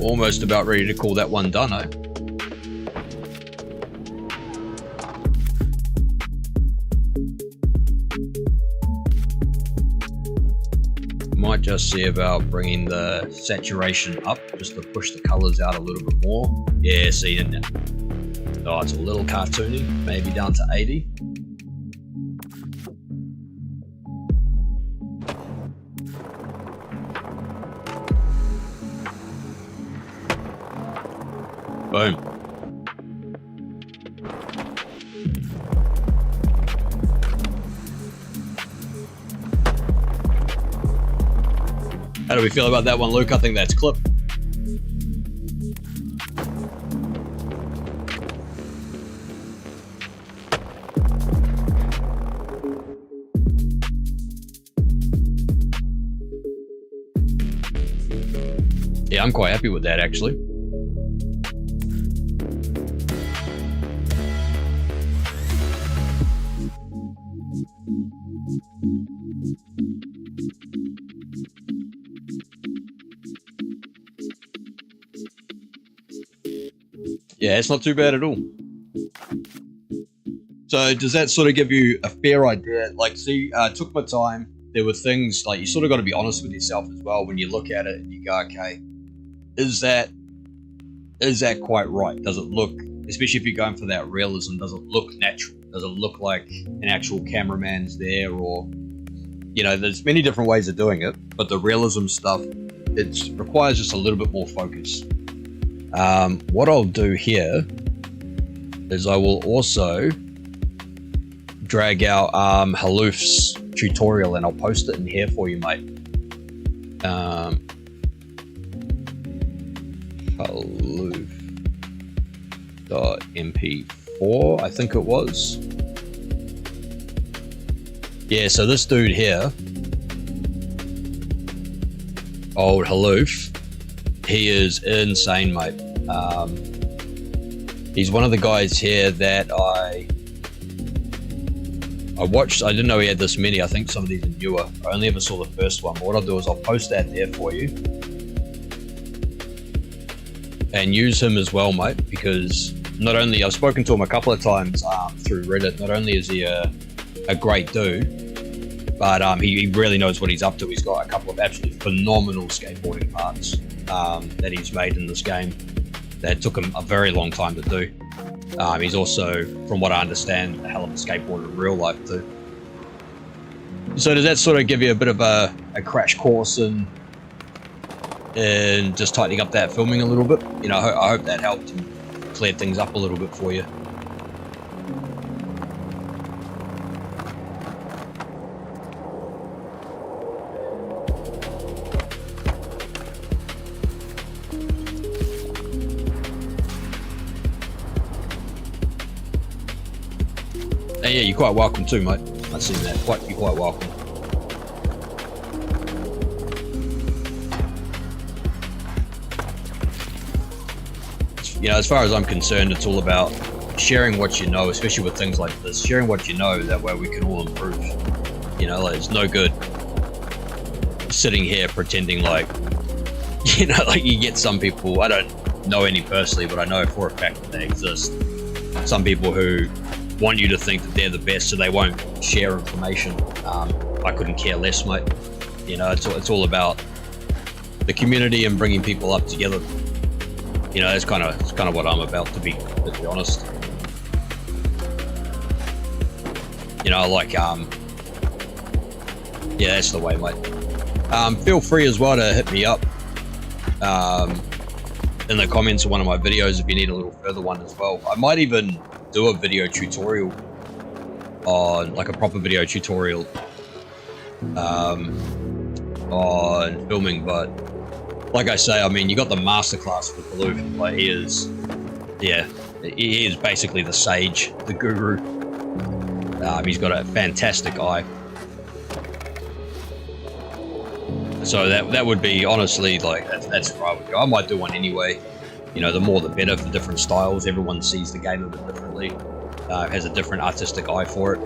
Almost about ready to call that one done, eh? Might just see about bringing the saturation up just to push the colors out a little bit more. Yeah, see, oh, it's a little cartoony, maybe down to 80. Boom. How do we feel about that one, Luke? I think that's clip. Yeah, I'm quite happy with that actually. Yeah, it's not too bad at all. So does that sort of give you a fair idea? Like, see, took my time. There were things, like, you sort of got to be honest with yourself as well when you look at it and you go, okay, is that quite right? Does it look, especially if you're going for that realism, does it look natural? Does it look like an actual cameraman's there? Or, you know, there's many different ways of doing it, but the realism stuff, it requires just a little bit more focus. What I'll do here is I will also drag out Haloof's tutorial and I'll post it in here for you, mate. Haloof.mp4, I think it was. Yeah, so this dude here, old Haloof, he is insane, mate. He's one of the guys here that I watched. I didn't know he had this many. I think some of these are newer. I only ever saw the first one, but what I'll do is I'll post that there for you. And use him as well, mate, because not only, I've spoken to him a couple of times through Reddit, not only is he a great dude, but he really knows what he's up to. He's got a couple of absolutely phenomenal skateboarding parts. that he's made in this game that took him a very long time to do. He's also, from what I understand, a hell of a skateboarder in real life too. So does that sort of give you a bit of a crash course in just tightening up that filming a little bit? You know, I hope that helped and cleared things up a little bit for you. And yeah, you're quite welcome too, mate. I've seen that. You're quite welcome. You know, as far as I'm concerned, it's all about sharing what you know, especially with things like this. Sharing what you know, that way we can all improve. You know, like, it's no good sitting here pretending like, you know, like you get some people, I don't know any personally, but I know for a fact that they exist. Some people who want you to think that they're the best, so they won't share information. I couldn't care less, mate. You know, it's all about the community and bringing people up together. You know, it's kind of what I'm about, to be honest. You know, like yeah, that's the way, mate. Feel free as well to hit me up in the comments of one of my videos if you need a little further one as well. I might even do a video tutorial on, like a proper video tutorial on filming, but like I say, I mean, you got the masterclass with Baloo. Like, he is basically the sage, the guru. He's got a fantastic eye. So that would be, honestly, like, that's where I would go. I might do one anyway. You know, the more the better for different styles. Everyone sees the game a bit differently. Has a different artistic eye for it.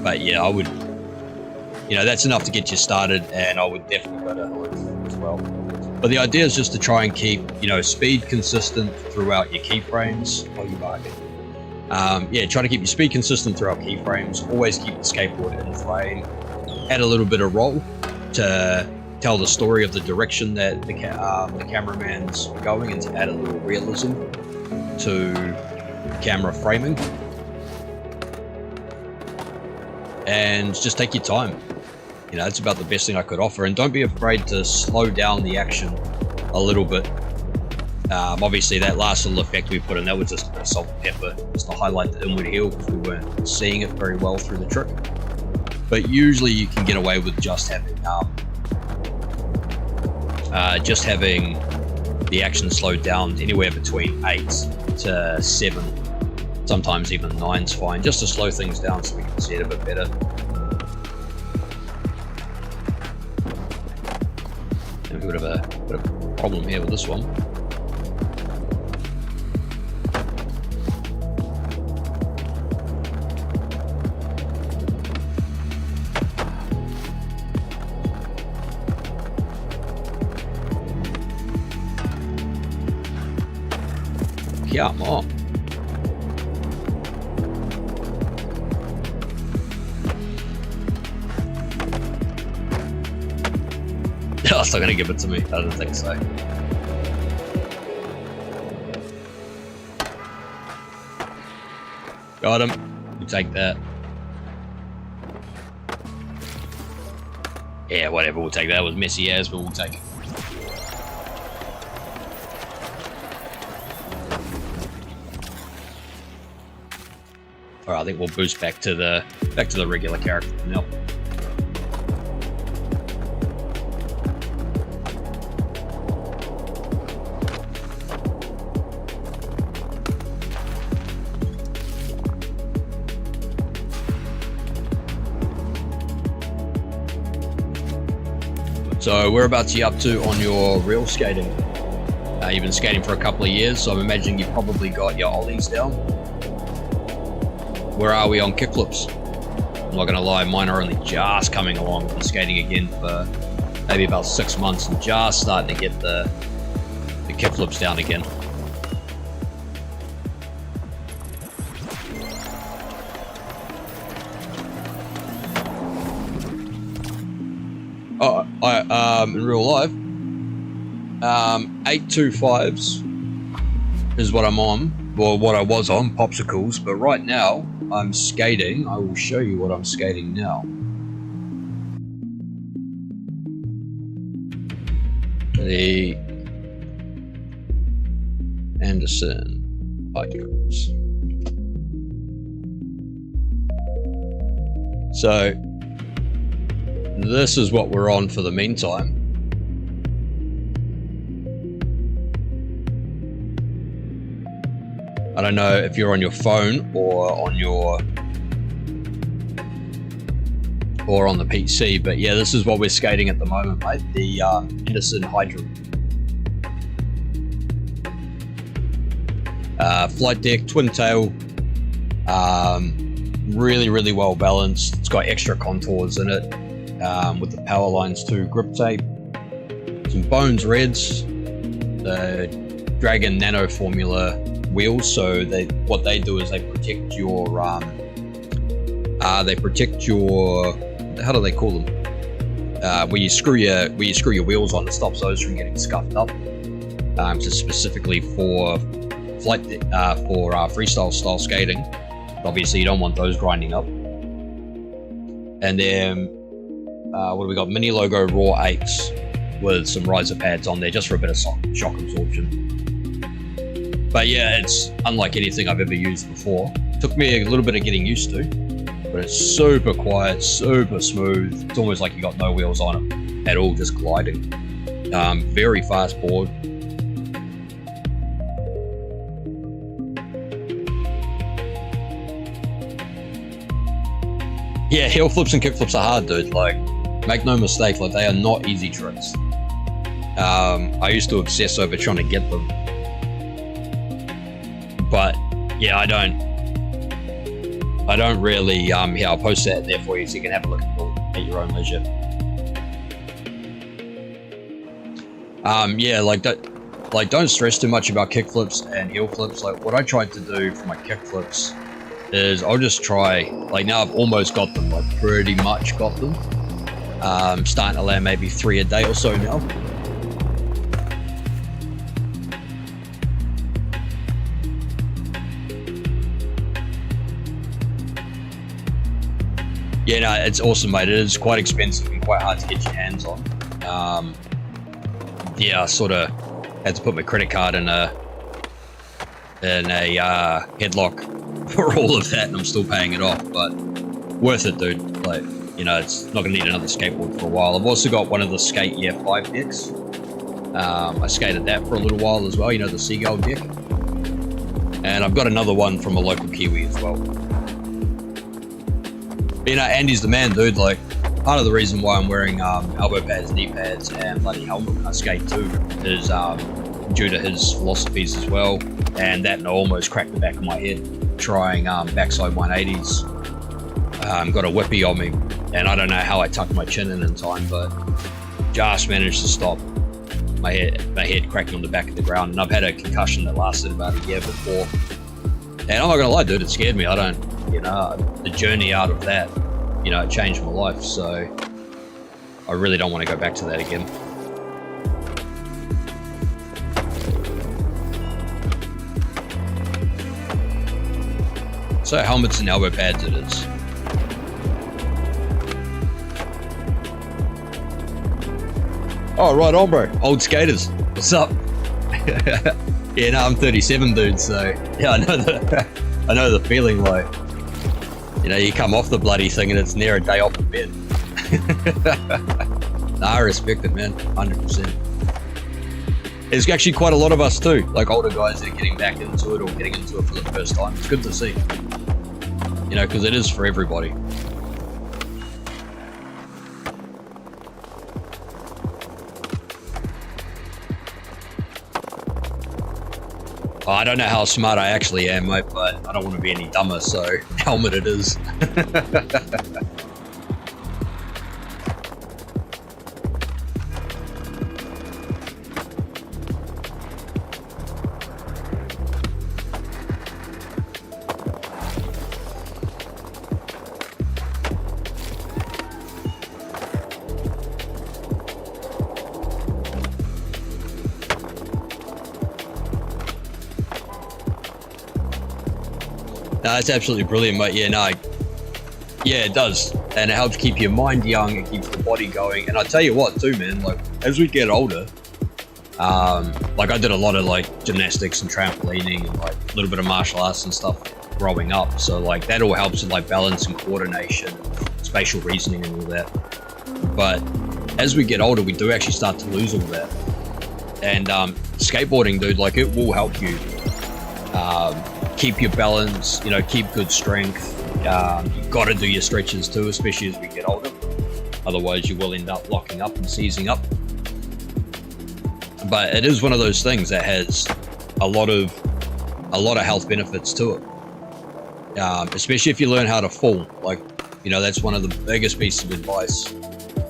But yeah, I would, you know, that's enough to get you started, and I would definitely go to Baloo as well. But the idea is just to try and keep, you know, speed consistent throughout your keyframes. Oh, you barking. Yeah, try to keep your speed consistent throughout keyframes. Always keep the skateboard in frame. Add a little bit of roll to tell the story of the direction that the cameraman's going, and to add a little realism to camera framing. And just take your time. You know, that's about the best thing I could offer. And don't be afraid to slow down the action a little bit. Obviously, that last little effect we put in, that was just salt and pepper, just to highlight the inward heel, because we weren't seeing it very well through the trick. But usually you can get away with just having the action slowed down anywhere between 8 to 7, sometimes even 9's fine, just to slow things down so we can see it a bit better. And we would have a problem here with this one. Come on. Oh, still gonna give it to me. I don't think so. Got him. We'll take that. Yeah, whatever, we'll take that. It was messy as, but we'll take it. Alright, I think we'll boost back to the regular character now. So whereabouts are you up to on your real skating? You've been skating for a couple of years, so I'm imagining you've probably got your ollies down. Where are we on kickflips? I'm not going to lie, mine are only just coming along. I've been skating again for maybe about 6 months and just starting to get the kickflips down again. Oh, in real life, 825s is what I'm on, or what I was on, popsicles, but right now I'm skating. I will show you what I'm skating now. The Anderson icons. So this is what we're on for the meantime. I don't know if you're on your phone or on the PC, but yeah, this is what we're skating at the moment, mate. The Anderson Hydra. Flight deck, twin tail, really well balanced. It's got extra contours in it, with the power lines too. Grip tape, some Bones Reds, the Dragon Nano Formula wheels. So what they do is they protect your how do they call them? Where you screw your wheels on, it stops those from getting scuffed up. So specifically for flight for freestyle style skating. Obviously, you don't want those grinding up. And then what do we got? Mini logo raw 8s with some riser pads on there just for a bit of shock absorption. But yeah, it's unlike anything I've ever used before. Took me a little bit of getting used to, but it's super quiet, super smooth. It's almost like you got no wheels on it at all, just gliding. Very fast board. Yeah, heel flips and kick flips are hard, dude. Like, make no mistake, like they are not easy tricks. I used to obsess over trying to get them. But yeah, I don't really, yeah, I'll post that there for you so you can have a look at your own leisure. Yeah, like don't stress too much about kick flips and heel flips. Like what I tried to do for my kick flips is I'll just try, like now I've almost got them, like pretty much got them. Starting to land maybe 3 a day or so now. Yeah, no, it's awesome, mate. It is quite expensive and quite hard to get your hands on. Yeah, I sort of had to put my credit card in a headlock for all of that, and I'm still paying it off. But worth it, dude. Like, you know, it's not gonna need another skateboard for a while. I've also got one of the Skate 5 decks. I skated that for a little while as well. You know, the Seagull deck. And I've got another one from a local Kiwi as well. You know, Andy's the man, dude. Like, part of the reason why I'm wearing elbow pads, knee pads, and bloody helmet when I skate too is due to his philosophies as well. And that almost cracked the back of my head trying backside 180s. Got a whippy on me, and I don't know how I tucked my chin in time, but just managed to stop my head cracking on the back of the ground. And I've had a concussion that lasted about a year before. And I'm not gonna lie, dude, it scared me. You know, the journey out of that, you know, it changed my life, so I really don't want to go back to that again. So helmets and elbow pads it is. Oh, right on, bro. Old skaters. What's up? Yeah, no, I'm 37, dude, so yeah, I know the feeling, like, you know, you come off the bloody thing and it's near a day off the bed. Nah, I respect it, man, 100%. There's actually quite a lot of us too, like older guys that are getting back into it or getting into it for the first time. It's good to see, you know, because it is for everybody. Oh, I don't know how smart I actually am, mate, but I don't want to be any dumber, so helmet it is. No, it's absolutely brilliant, mate. Yeah, no, yeah, it does, and it helps keep your mind young. It keeps the body going, and I tell you what, too, man. Like as we get older, like I did a lot of like gymnastics and trampolining and like a little bit of martial arts and stuff growing up. So like that all helps with like balance and coordination, spatial reasoning, and all that. But as we get older, we do actually start to lose all that. And skateboarding, dude, like it will help you keep your balance, you know, keep good strength. You've got to do your stretches too, especially as we get older. Otherwise, you will end up locking up and seizing up. But it is one of those things that has a lot of health benefits to it. Especially if you learn how to fall. Like, you know, that's one of the biggest pieces of advice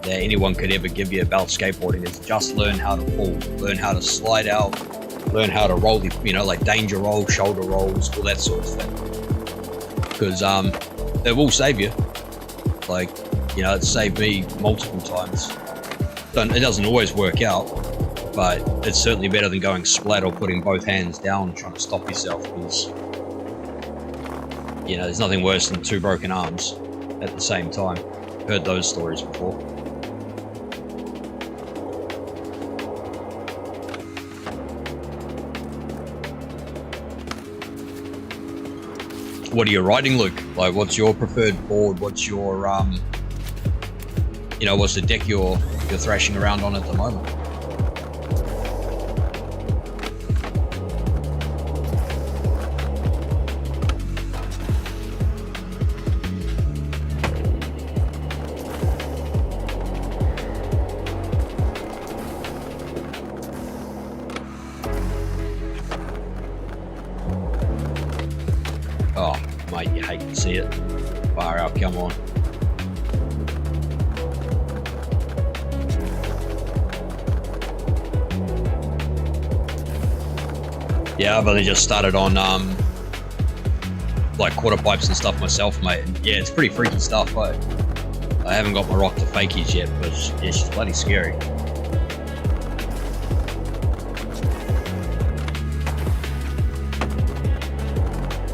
that anyone could ever give you about skateboarding is just learn how to fall, learn how to slide out, learn how to roll, you know, like danger roll, shoulder rolls, all that sort of thing. Because it will save you. Like, you know, it's saved me multiple times. It doesn't always work out, but it's certainly better than going splat or putting both hands down and trying to stop yourself, because, you know, there's nothing worse than 2 broken arms at the same time. Heard those stories before. What are you riding, Luke? Like, what's your preferred board? What's your, you know, what's the deck you're thrashing around on at the moment? Oh, mate, you hate to see it. Far out, come on. Yeah, I've only just started on like quarter pipes and stuff myself, mate. And yeah, it's pretty freaky stuff, but I haven't got my rock to fakies yet, but yeah, she's bloody scary.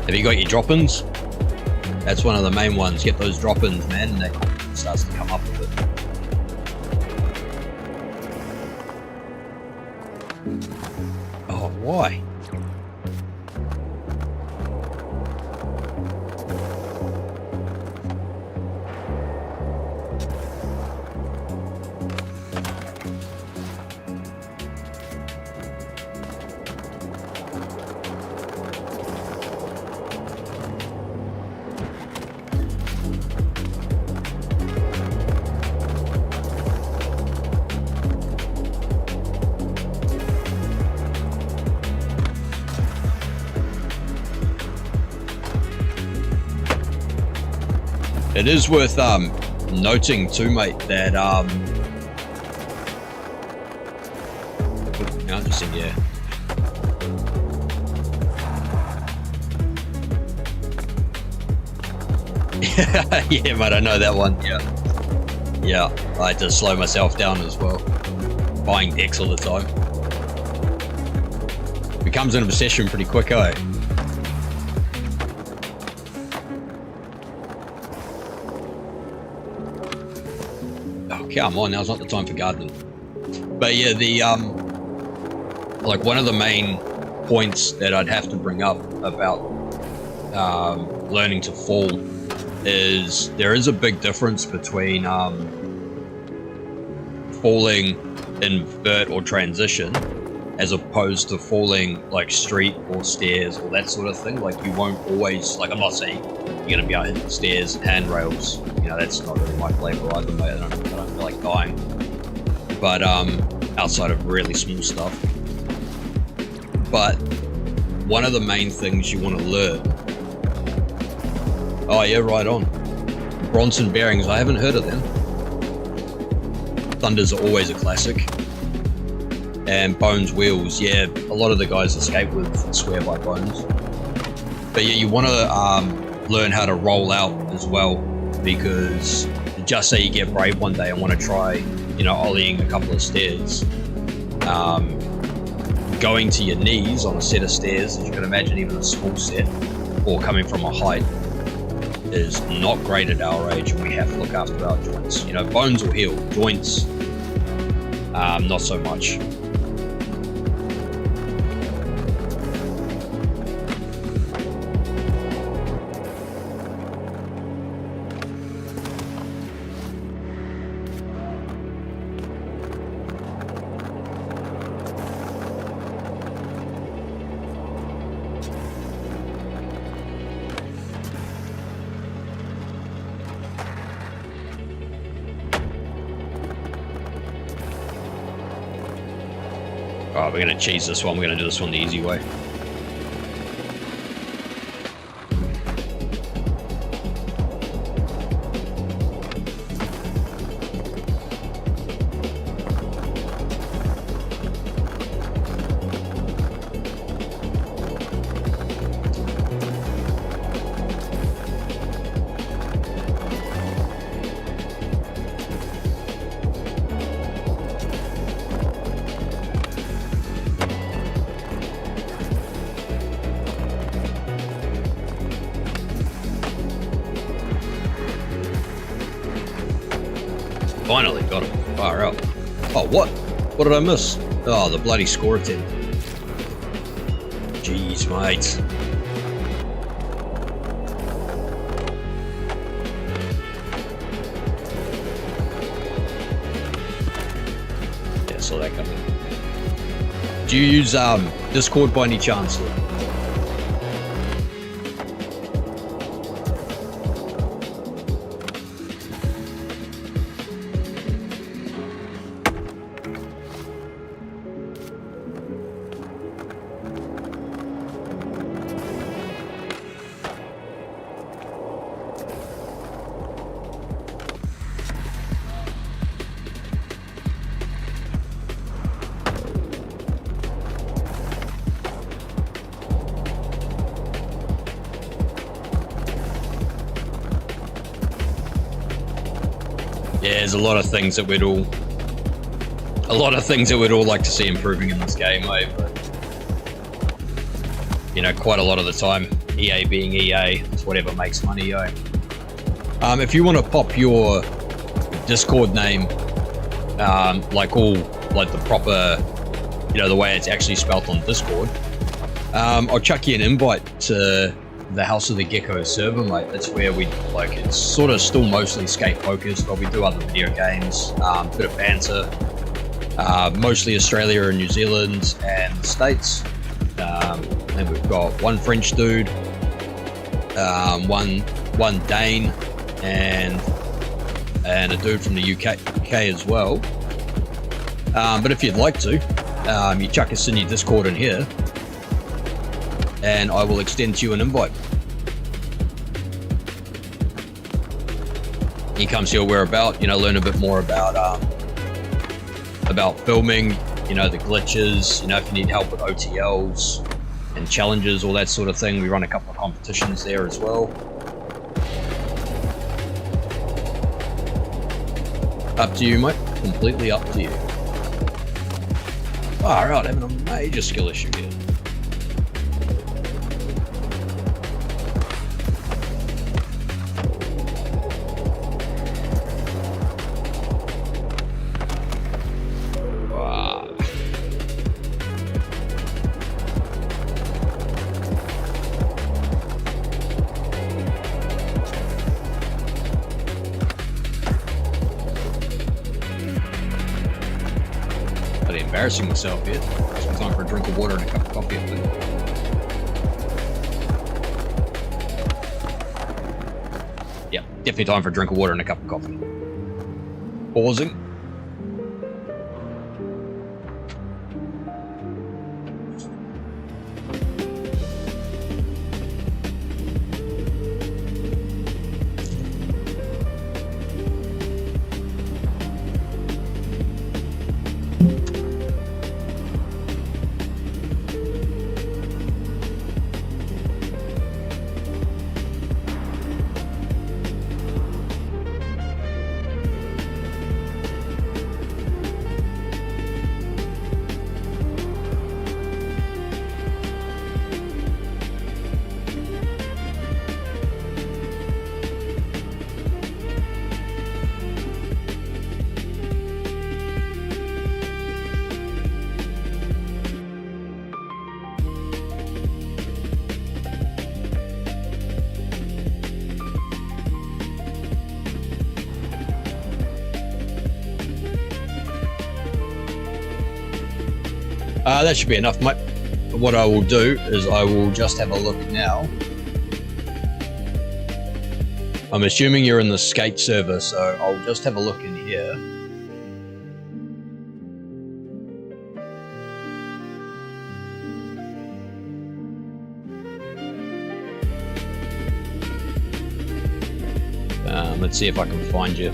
Have you got your drop-ins? That's one of the main ones. Get those drop-ins, man, and that confidence starts to come up with it. Oh, why? It is worth noting too, mate, that just in here. Yeah, mate, I know that one. Yeah, I had to slow myself down as well. Buying decks all the time becomes an obsession pretty quick, eh? Come on, now's not the time for gardening. But yeah, the like one of the main points that I'd have to bring up about learning to fall is there is a big difference between falling in vert or transition as opposed to falling like street or stairs or that sort of thing. Like you won't always, like I'm not saying you're gonna be out hitting stairs and handrails, you know, that's not really my flavor either, mate. I don't feel like dying. But outside of really small stuff. But one of the main things you want to learn. Oh yeah, right on. Bronson bearings, I haven't heard of them. Thunders are always a classic. And Bones wheels, yeah, a lot of the guys that skate with swear by Bones. But yeah, you want to learn how to roll out as well, because just say you get brave one day and want to try, you know, ollieing a couple of stairs. Going to your knees on a set of stairs, as you can imagine, even a small set, or coming from a height is not great at our age, and we have to look after our joints. You know, bones will heal, joints, not so much. Alright, we're going to cheese this one. We're going to do this one the easy way. Finally got him. Far out. Oh, what? What did I miss? Oh, the bloody score attempt. Jeez, mate. Yeah, saw that coming. Do you use Discord by any chance? Yeah, there's a lot of things that we'd all like to see improving in this game, mate. But you know, quite a lot of the time, EA being EA, it's whatever makes money, yo. If you want to pop your Discord name, like the proper, you know, the way it's actually spelt on Discord, I'll chuck you an invite to the House of the Gecko server, mate. That's where we, like, it's sort of still mostly skate focused, but we do other video games, bit of banter, mostly Australia and New Zealand and the States. And we've got one French dude, one Dane, and a dude from the UK as well. But if you'd like to, you chuck us in your Discord in here, and I will extend to you an invite. You come see what we're about, you know, learn a bit more about filming, you know, the glitches, you know, if you need help with OTLs and challenges, all that sort of thing. We run a couple of competitions there as well. Up to you, mate. Completely up to you. Alright, having a major skill issue here. Embarrassing myself here. It's time for a drink of water and a cup of coffee, I think. Yeah, definitely time for a drink of water and a cup of coffee. Pausing. That should be enough, mate. What I will do is I will just have a look now. I'm assuming you're in the skate server, so I'll just have a look in here. Let's see if I can find you.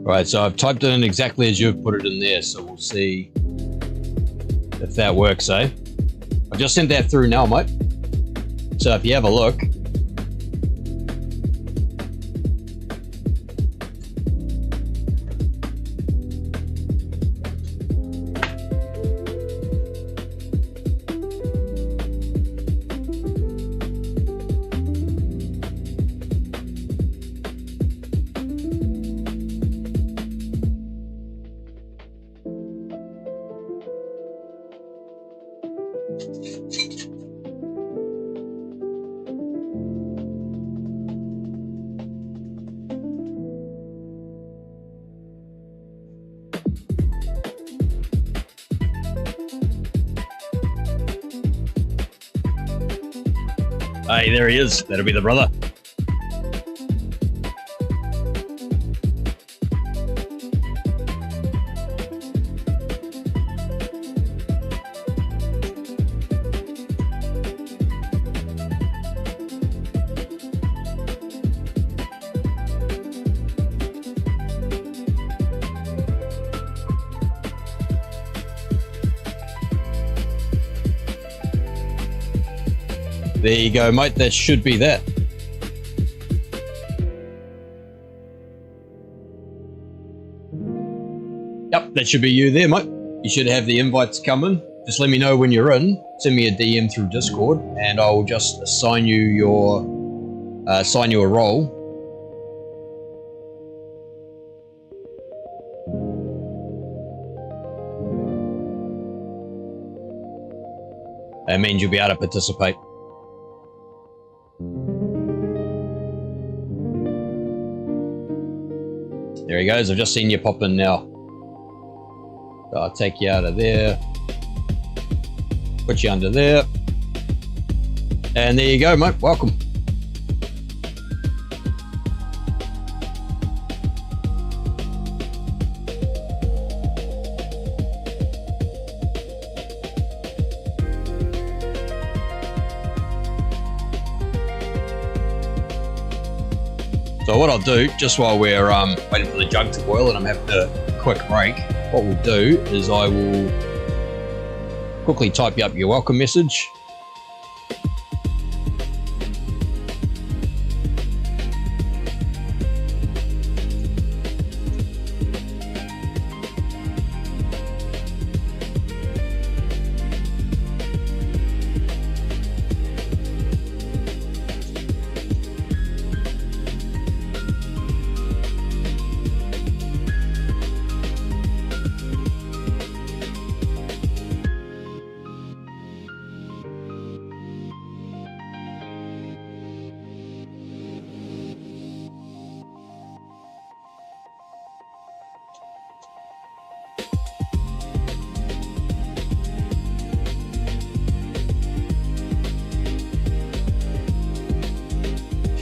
Right, so I've typed it in exactly as you've put it in there, so we'll see if that works, eh? I've just sent that through now, mate. So if you have a look. Hey, there he is. That'll be the brother. There you go, mate. That should be that. Yep, that should be you there, mate. You should have the invites coming. Just let me know when you're in. Send me a DM through Discord, and I'll just assign you your a role. That means you'll be able to participate. There he goes. I've just seen you pop in now. So I'll take you out of there. Put you under there. And there you go, mate. Welcome. So what I'll do, just while we're waiting for the jug to boil and I'm having a quick break, what we'll do is I will quickly type you up your welcome message.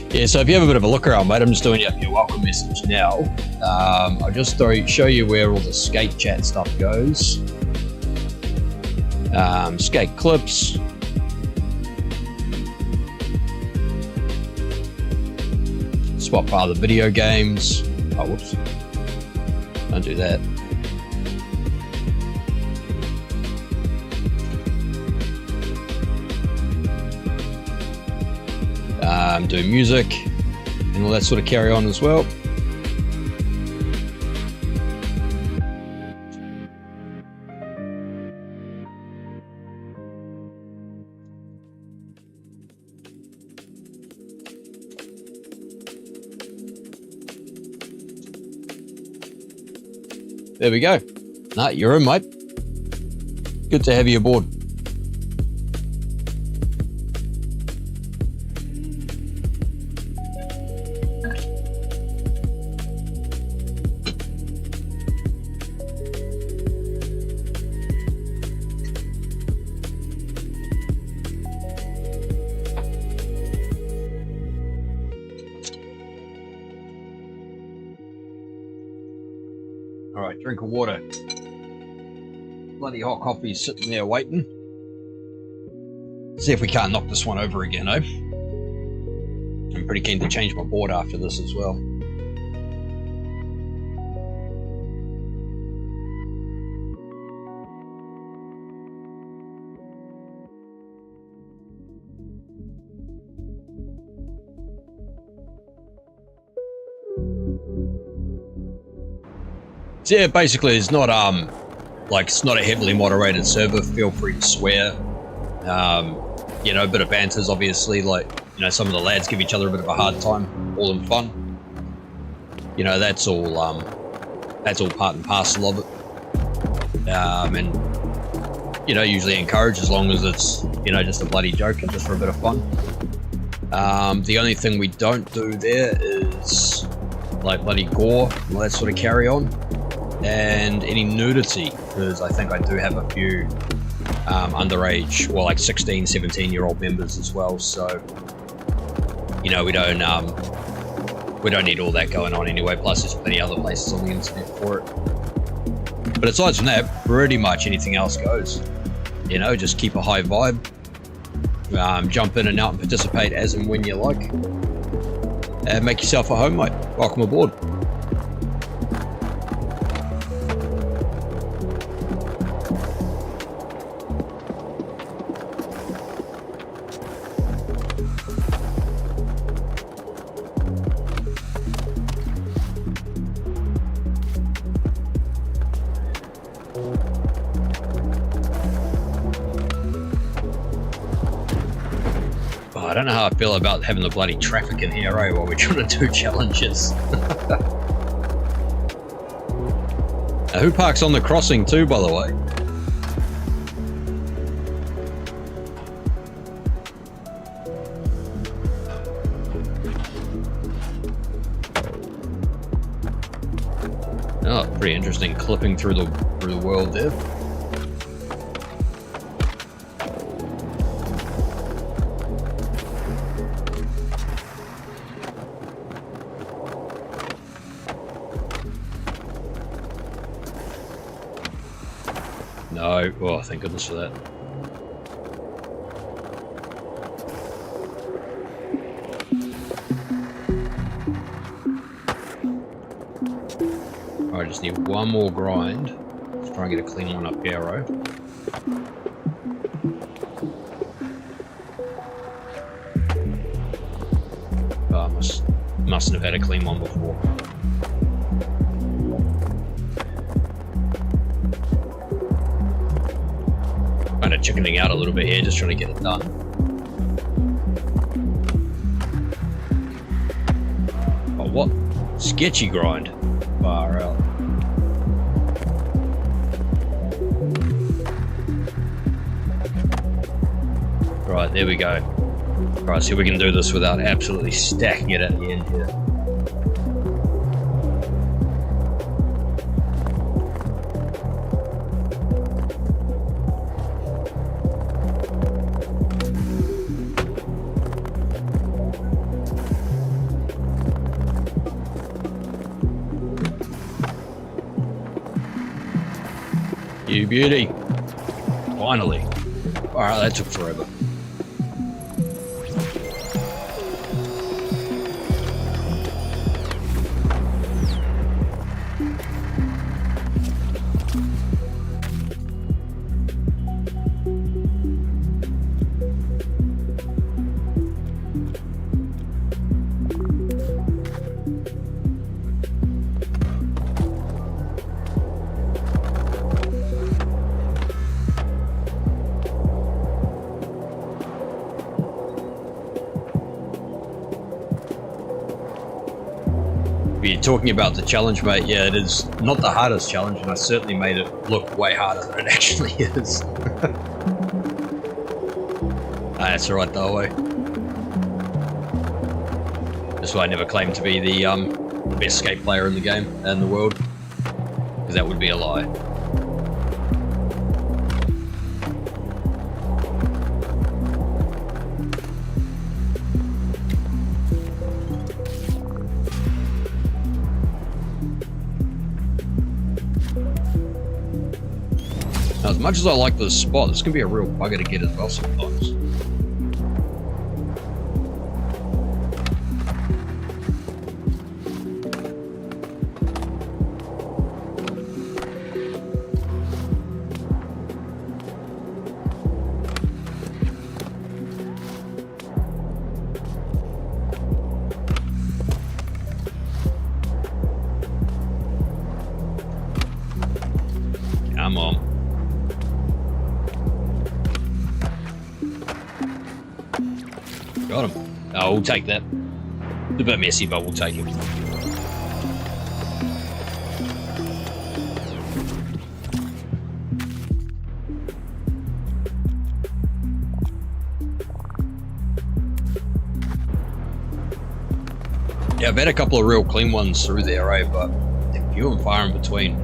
Yeah, so if you have a bit of a look around, mate, I'm just doing your welcome message now. I'll just show you where all the skate chat stuff goes. Skate clips. Swap other video games. Oh, whoops. Don't do that. Do music and all that sort of carry on as well. There we go. Nah, you're in, mate. Good to have you aboard. Alright, drink of water. Bloody hot coffee's sitting there waiting. See if we can't knock this one over again, eh? I'm pretty keen to change my board after this as well. So yeah, basically it's not it's not a heavily moderated server. Feel free to swear. You know, a bit of banter's obviously, like, you know, some of the lads give each other a bit of a hard time, all in fun. You know, that's all part and parcel of it. And you know, usually encouraged as long as it's, you know, just a bloody joke and just for a bit of fun. The only thing we don't do there is like bloody gore and all that sort of carry on. And any nudity, because I think I do have a few underage, well, like 16, 17-year-old members as well. So, you know, we don't need all that going on anyway. Plus, there's plenty other places on the internet for it. But aside from that, pretty much anything else goes. You know, just keep a high vibe, jump in and out and participate as and when you like, and make yourself at home, mate. Welcome aboard. I don't know how I feel about having the bloody traffic in here, eh, while we're trying to do challenges. Now, who parks on the crossing too, by the way? Oh, pretty interesting clipping through the world there. No, oh, thank goodness for that. I just need one more grind. Let's try and get a clean one up arrow. Oh, I mustn't have had a clean one before. Kind of chickening out a little bit here, just trying to get it done. Oh, what? Sketchy grind. Far out. Right, there we go. Right, see if we can do this without absolutely stacking it at the end here. You beauty. Finally. Alright, that took forever. talking about the challenge, mate, yeah, it is not the hardest challenge, and I certainly made it look way harder than it actually is. That's alright though, way. That's why I never claimed to be the best skate player in the game and the world, because that would be a lie. Now, as much as I like this spot, this can be a real bugger to get as well sometimes. Come on. Got him. Oh, we'll take that. It's a bit messy, but we'll take it. Yeah, I've had a couple of real clean ones through there, eh? But they're few and far in between.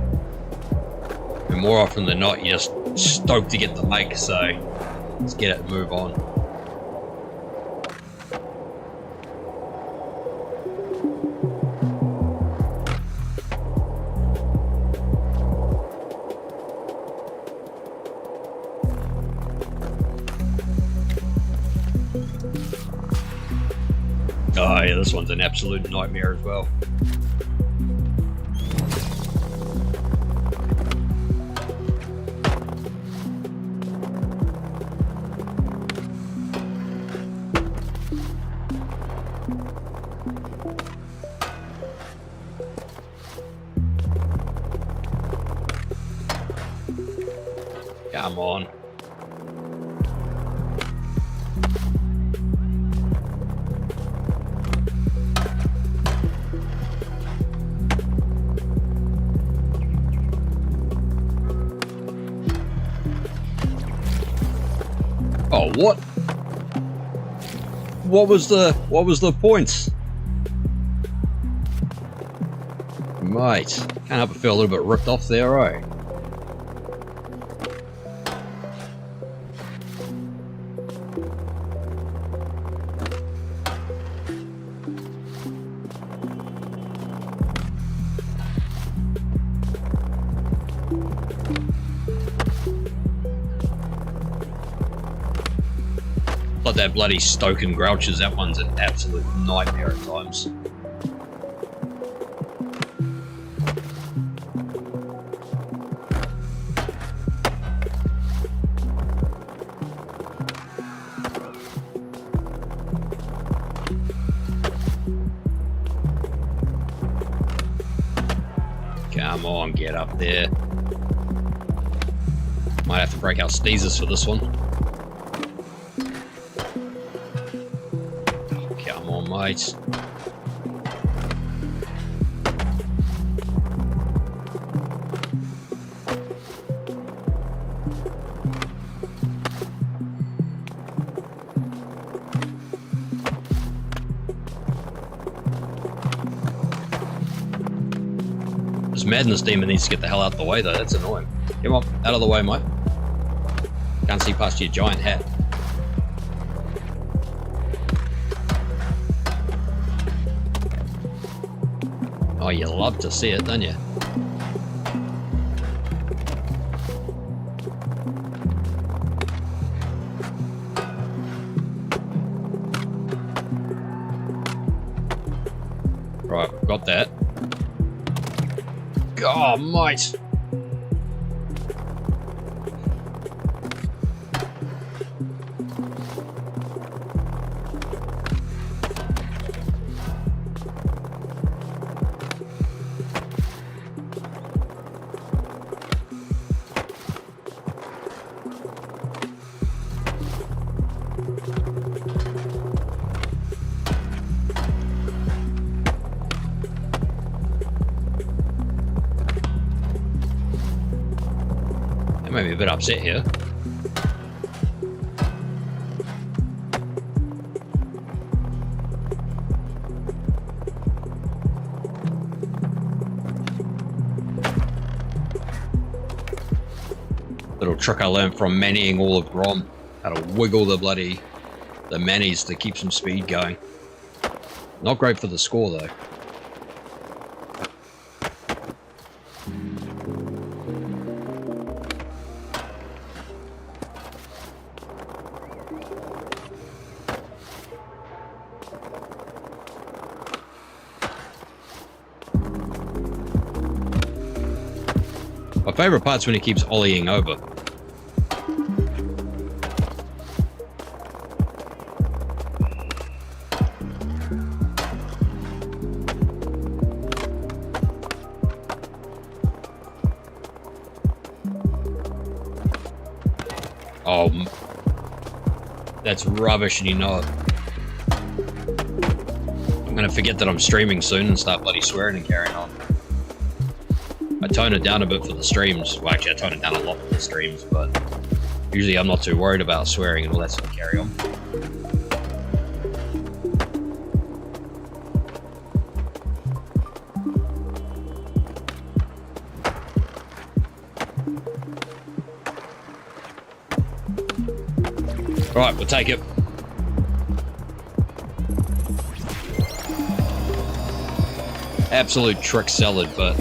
And more often than not, you're just stoked to get the make, so let's get it and move on. Oh yeah, this one's an absolute nightmare as well. Come on. Oh, what? What was the point? Mate, can't help but feel a little bit ripped off there, eh? Like that bloody Stoke and Grouches, that one's an absolute nightmare at times. Come on, get up there. Might have to break out sneezes for this one. Come on, mate. This madness demon needs to get the hell out of the way, though. That's annoying. Come on, out of the way, mate. Can't see past your giant hat. Oh, you love to see it, don't you? Right, got that. Oh, mate. Maybe a bit upset here. Little trick I learned from mannying all of Grom. How to wiggle the mannies to keep some speed going. Not great for the score though. My favourite part's when he keeps ollieing over. Oh, that's rubbish and you know it. I'm gonna forget that I'm streaming soon and start bloody swearing and carrying on. I tone it down a bit for the streams. Well, actually, I tone it down a lot for the streams, but usually I'm not too worried about swearing and all that sort of carry on. Right, we'll take it. Absolute trick salad, but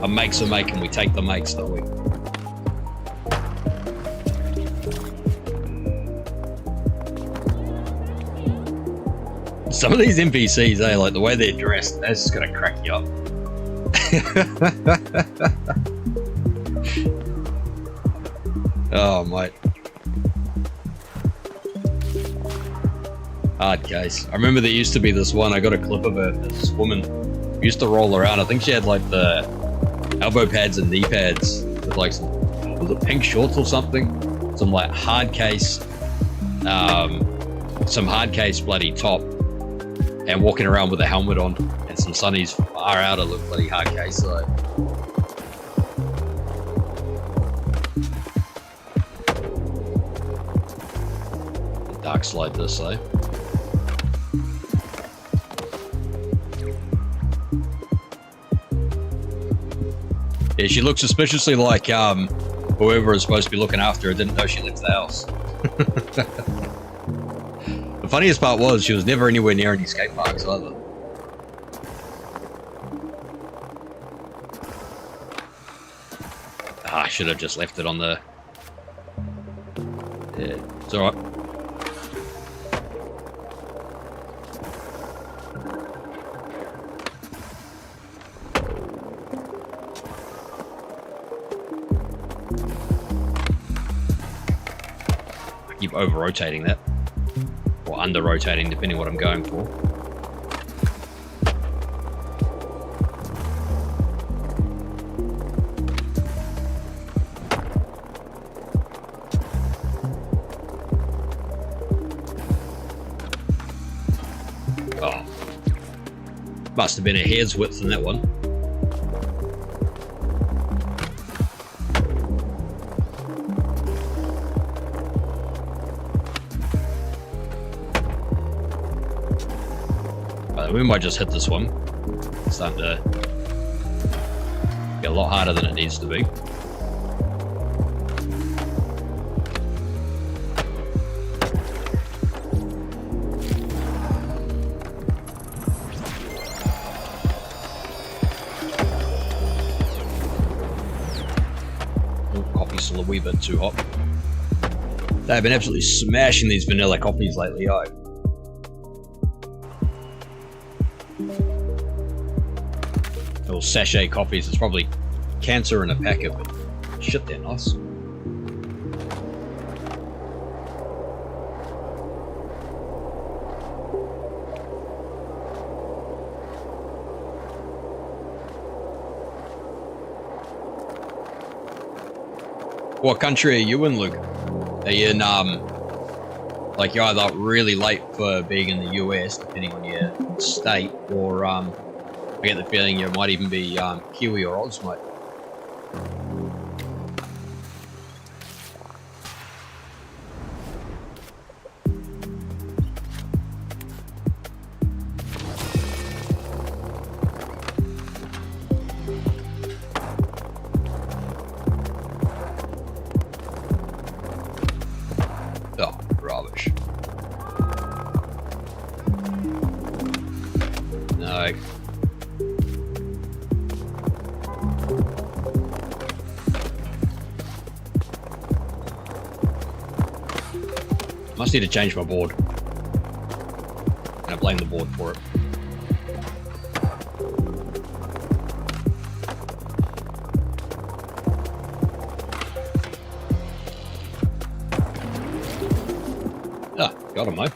a make's a make and we take the makes, don't we? Some of these NPCs, like the way they're dressed, that's just gonna crack you up. Oh, mate. Hard case. I remember there used to be this one, I got a clip of her, this woman who used to roll around. I think she had like the elbow pads and knee pads with like some, was it pink shorts or something? Some like hard case, some hard case bloody top, and walking around with a helmet on and some sunnies far out of look bloody hard case. Like. Dark slide this though. Yeah, she looked suspiciously like whoever is supposed to be looking after her didn't know she left the house. The funniest part was she was never anywhere near any skate parks either. Ah, I should have just left it on the... Yeah, it's alright. Keep over-rotating that, or under-rotating, depending what I'm going for. Oh, must have been a hair's width in that one. We might just hit this one. It's starting to get a lot harder than it needs to be. Oh, coffee's still a wee bit too hot. They've been absolutely smashing these vanilla coffees lately, Little sachet coffees. It's probably cancer in a packet, but shit, they're nice. What country are you in, Luke? Are you in, like you're either really late for being in the US, depending on your state, or, I get the feeling you might even be Kiwi or Oz, mate. Must need to change my board. And I blame the board for it. Ah, got him, mate.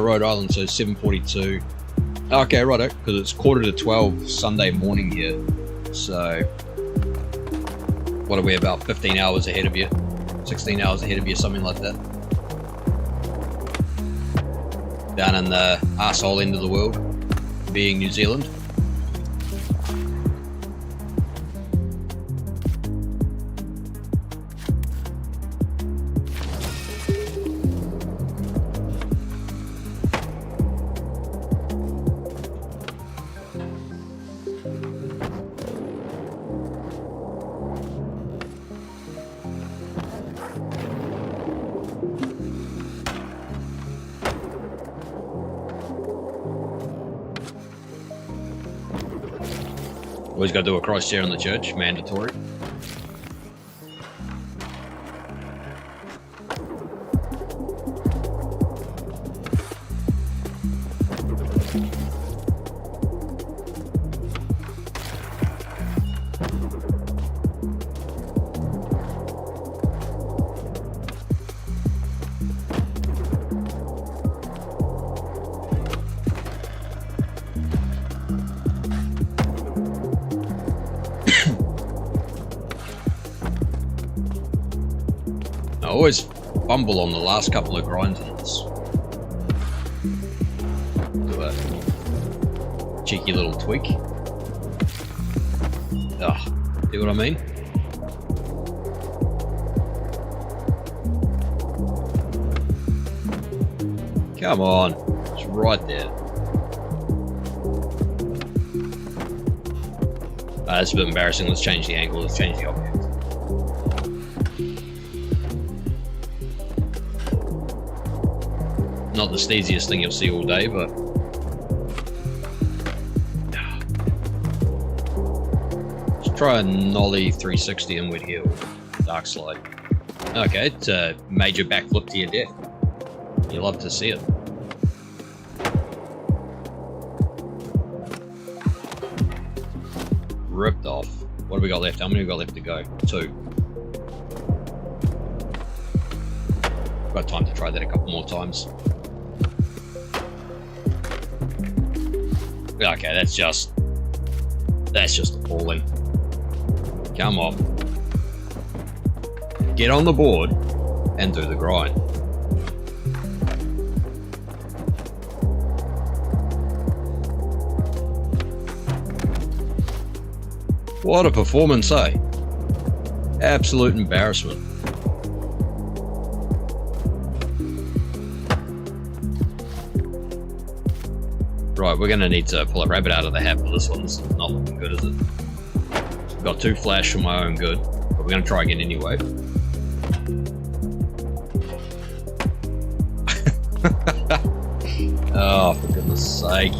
Rhode Island, so 7:42. Okay, righto, because it's 11:45 Sunday morning here. So, what are we, about 15 hours ahead of you? 16 hours ahead of you, something like that. Down in the arsehole end of the world, being New Zealand. Always got to do a cross chair in the church, mandatory. I always fumble on the last couple of grinds on this. Do a cheeky little tweak. Ugh, see what I mean? Come on, it's right there. That's a bit embarrassing. Let's change the angle, let's change the object. Not the steeziest thing you'll see all day, but let's try a nollie 360 inward heel, dark slide. Okay, it's a major backflip to your death. You love to see it. Ripped off. What have we got left? How many have we got left to go? 2. Got time to try that a couple more times. Okay, that's just appalling. Come on. Get on the board and do the grind. What a performance, eh? Absolute embarrassment. Right, we're going to need to pull a rabbit out of the hat, but this one's not looking good, is it? Got 2 flash for my own good, but we're going to try again anyway. Oh, for goodness sake.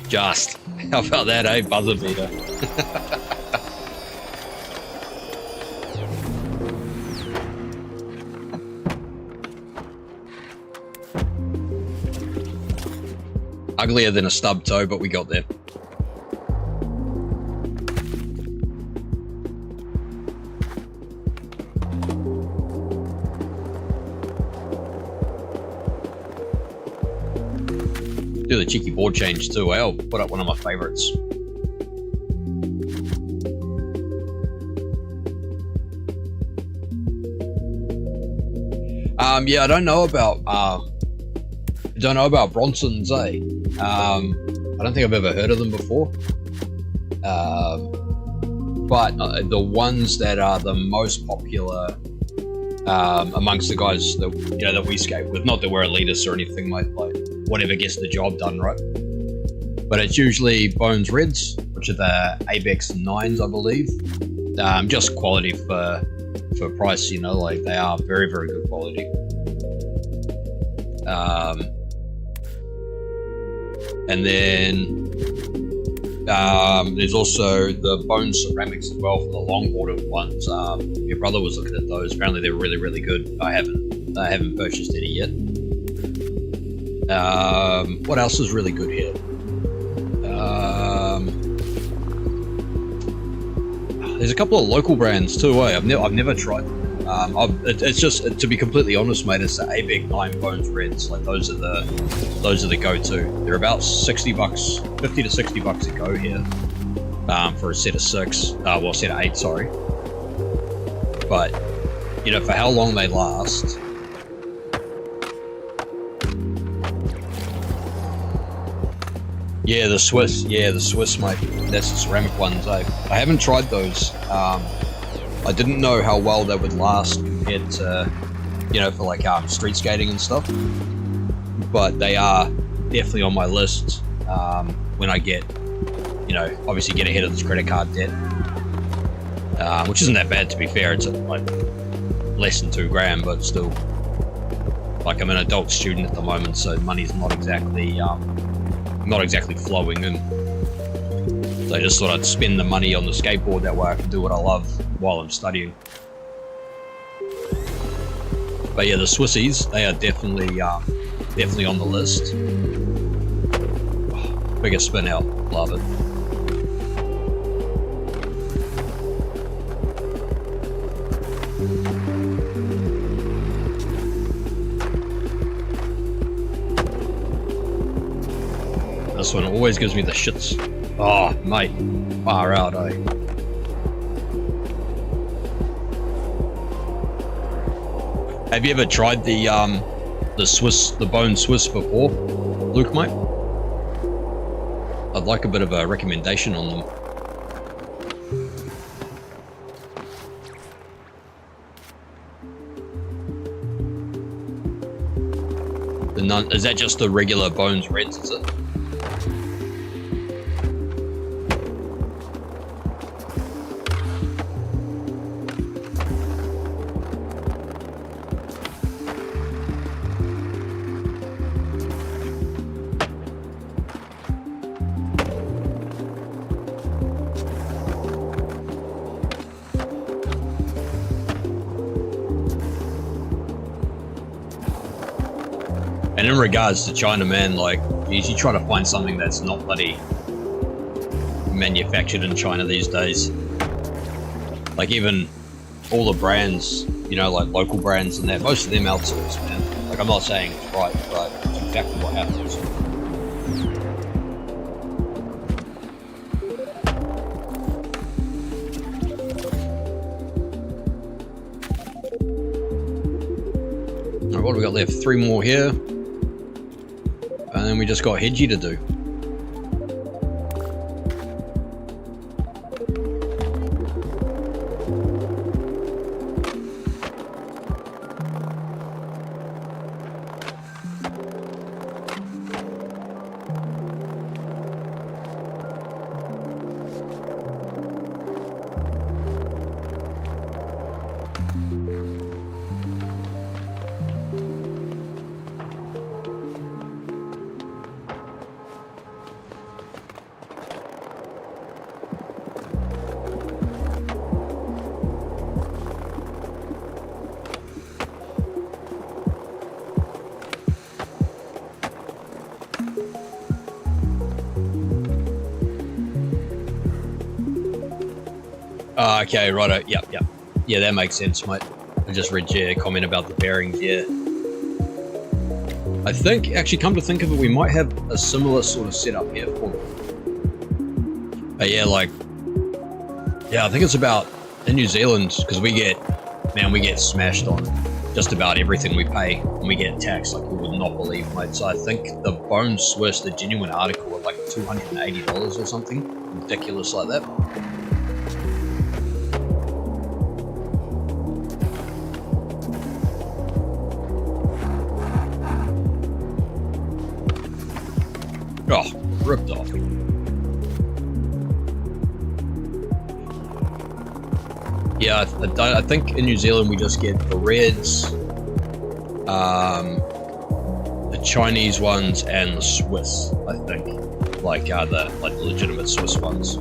Just. How about that, eh? Buzzer beater. Uglier than a stub toe, but we got there. Do the cheeky board change too, eh? I'll put up one of my favorites. Yeah, I don't know about Bronson's, eh? I don't think I've ever heard of them before. But the ones that are the most popular amongst the guys that we skate with, not that we're elitists or anything, like whatever gets the job done, right? but it's usually Bones Reds, which are the Abex 9s, I believe. Just quality for price, you know, like they are very, very good quality. And then there's also the bone ceramics as well for the longboarded ones. Your brother was looking at those. Apparently they're really, really good. I haven't purchased any yet. What else is really good here? There's a couple of local brands too. I've never tried them. It's just, to be completely honest, mate, it's the ABEC 9 Bones Reds. Like those are the go-to. They're about $60, $50 to $60 a go here, for a set of 6. Well, set of 8, sorry. But you know, for how long they last. Yeah, the Swiss, mate. That's the ceramic ones. I haven't tried those. I didn't know how well they would last compared to, you know, for like street skating and stuff. But they are definitely on my list when I get, you know, obviously get ahead of this credit card debt, which isn't that bad, to be fair. It's like less than $2,000, but still, like I'm an adult student at the moment, so money's not exactly flowing in. So I just thought I'd spend the money on the skateboard, that way I can do what I love while I'm studying. But yeah, the Swissies, they are definitely on the list. Bigger spin out, love it. This one always gives me the shits. Oh, mate, far out, eh? Have you ever tried the Bone Swiss before, Luke, mate? I'd like a bit of a recommendation on them. Is that just the regular Bones Reds, is it? And in regards to China, man, like, you try to find something that's not bloody manufactured in China these days. Like, even all the brands, you know, like local brands and that, most of them outsource, man. Like, I'm not saying it's right, but it's exactly what happens. Alright, what have we got left? 3 more here. And then we just got Hedgie to do. Okay, righto. Yep. Yeah, that makes sense, mate. I just read your comment about the bearings, yeah. I think, actually, come to think of it, we might have a similar sort of setup here for them. But yeah, like, yeah, I think it's about, in New Zealand, because we get smashed on just about everything we pay, and we get taxed like you would not believe, mate. So I think the Bone Swiss, the genuine article, are like $280 or something ridiculous like that. Oh, ripped off. Yeah, I think in New Zealand we just get the Reds, the Chinese ones, and the Swiss. I think, like the legitimate Swiss ones.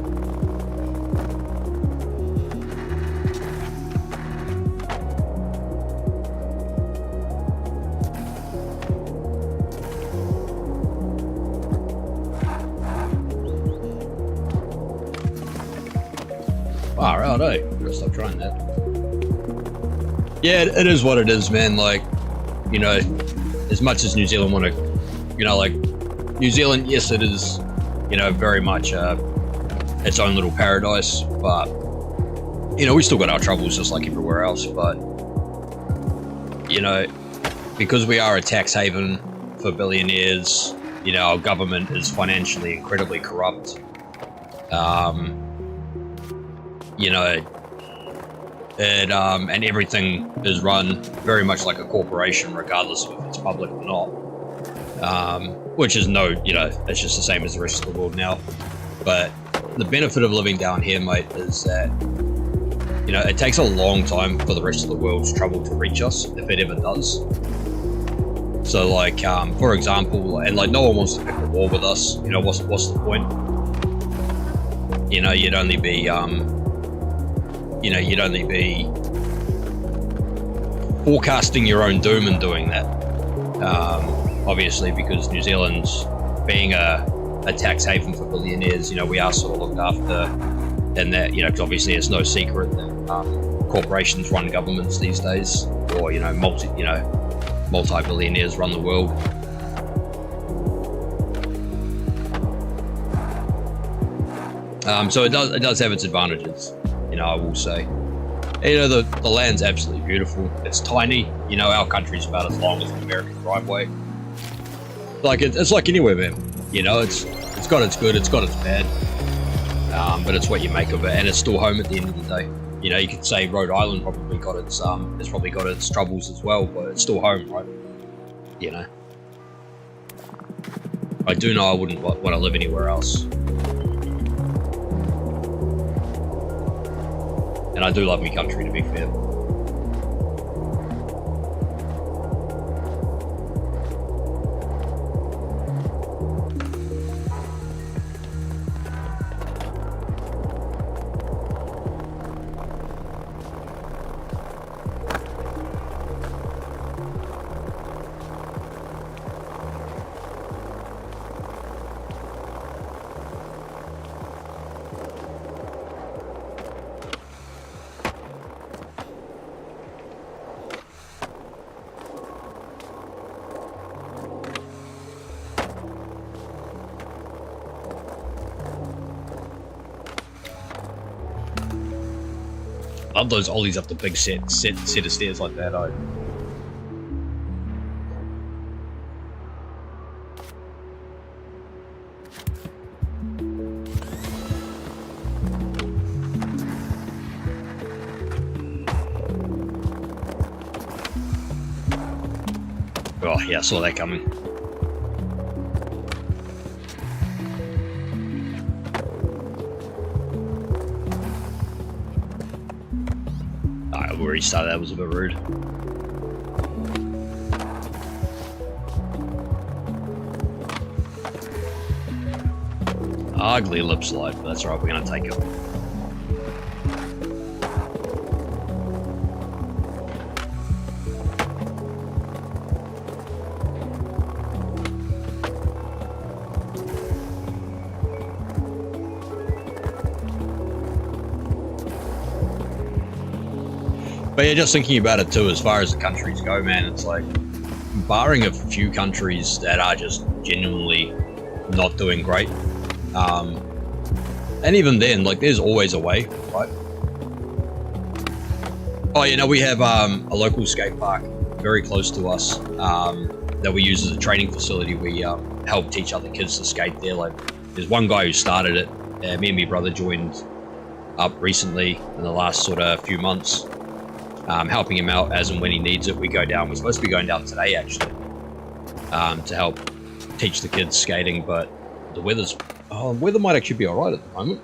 Far out, eh? Gotta stop trying that. Yeah, it is what it is, man. Like, you know, as much as New Zealand want to, you know, like, New Zealand, yes, it is, you know, very much its own little paradise, but, you know, we still got our troubles just like everywhere else, but, you know, because we are a tax haven for billionaires, you know, our government is financially incredibly corrupt. You know, and everything is run very much like a corporation, regardless of if it's public or not. Which is you know, it's just the same as the rest of the world now. But the benefit of living down here, mate, is that, you know, it takes a long time for the rest of the world's trouble to reach us, if it ever does. So, like, for example, and like, no one wants to pick a war with us. You know, what's the point? You know, you'd only be forecasting your own doom and doing that. Obviously, because New Zealand's being a tax haven for billionaires, you know, we are sort of looked after, and that, you know, 'cause obviously it's no secret that corporations run governments these days, or, you know, multi-billionaires run the world. So it does have its advantages, you know, I will say. You know, the land's absolutely beautiful. It's tiny. You know, our country's about as long as an American driveway. Like, it's like anywhere, man. You know, it's got its good, it's got its bad. But it's what you make of it, and it's still home at the end of the day. You know, you could say Rhode Island probably got its it's probably got its troubles as well, but it's still home, right? You know. I do know I wouldn't want to live anywhere else. And I do love my country, to be fair. Love those ollies up the big set of stairs like that, oh. Oh yeah, I saw that coming. Where he started, that was a bit rude. Ugly lip slide, but that's right, we're gonna take it. But yeah, just thinking about it too, as far as the countries go, man, it's like, barring a few countries that are just genuinely not doing great, and even then, like, there's always a way, right? Oh, you know, we have a local skate park very close to us that we use as a training facility. We help teach other kids to skate there. Like, there's one guy who started it, me and my brother joined up recently in the last sort of few months. Helping him out as and when he needs it. We go down. We're supposed to be going down today, actually, to help teach the kids skating. But The weather might actually be alright at the moment.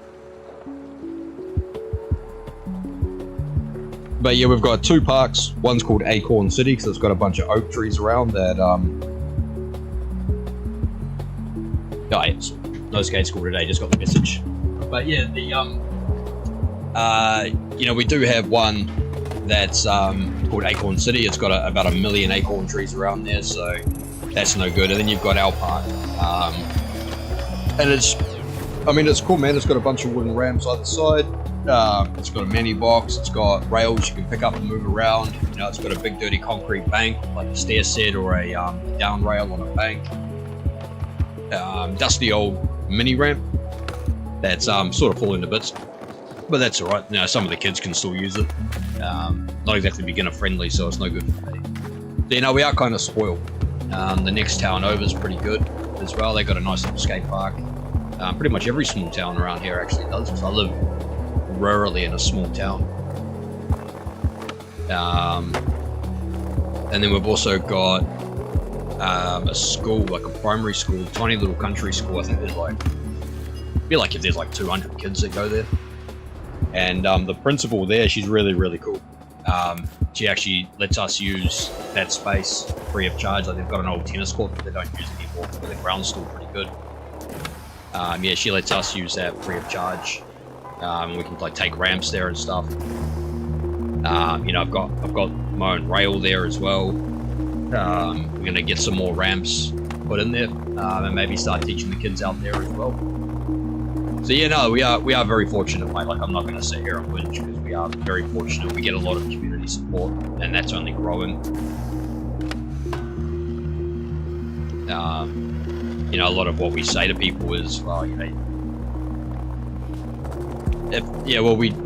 But yeah, we've got 2 parks. One's called Acorn City because it's got a bunch of oak trees around that. Oh yes, no skate school today. Just got the message. But yeah, the you know, we do have one that's called Acorn City. It's got about 1 million acorn trees around there, so that's no good. And then you've got our park, and it's cool, man. It's got a bunch of wooden ramps either side. It's got a mini box. It's got rails you can pick up and move around. You know, it's got a big dirty concrete bank, like a stair set or a down rail on a bank. Dusty old mini ramp that's sort of falling to bits, but that's all right. You know, some of the kids can still use it. Not exactly beginner friendly, so it's no good for me. You know, we are kind of spoiled. The next town over is pretty good as well. They got a nice little skate park. Pretty much every small town around here actually does, because I live rurally in a small town. And then we've also got a school, like a primary school, tiny little country school. I think there's I feel like if there's like 200 kids that go there. And the principal there, she's really, really cool. She actually lets us use that space free of charge. Like they've got an old tennis court that they don't use anymore, but the ground's still pretty good. Yeah, she lets us use that free of charge. We can like take ramps there and stuff. You know, I've got my own rail there as well. We're gonna get some more ramps put in there, and maybe start teaching the kids out there as well. So yeah, no, we are very fortunate, mate. Like I'm not gonna sit here and whinge, because we are very fortunate. We get a lot of community support, and that's only growing. You know, a lot of what we say to people is, well, you know,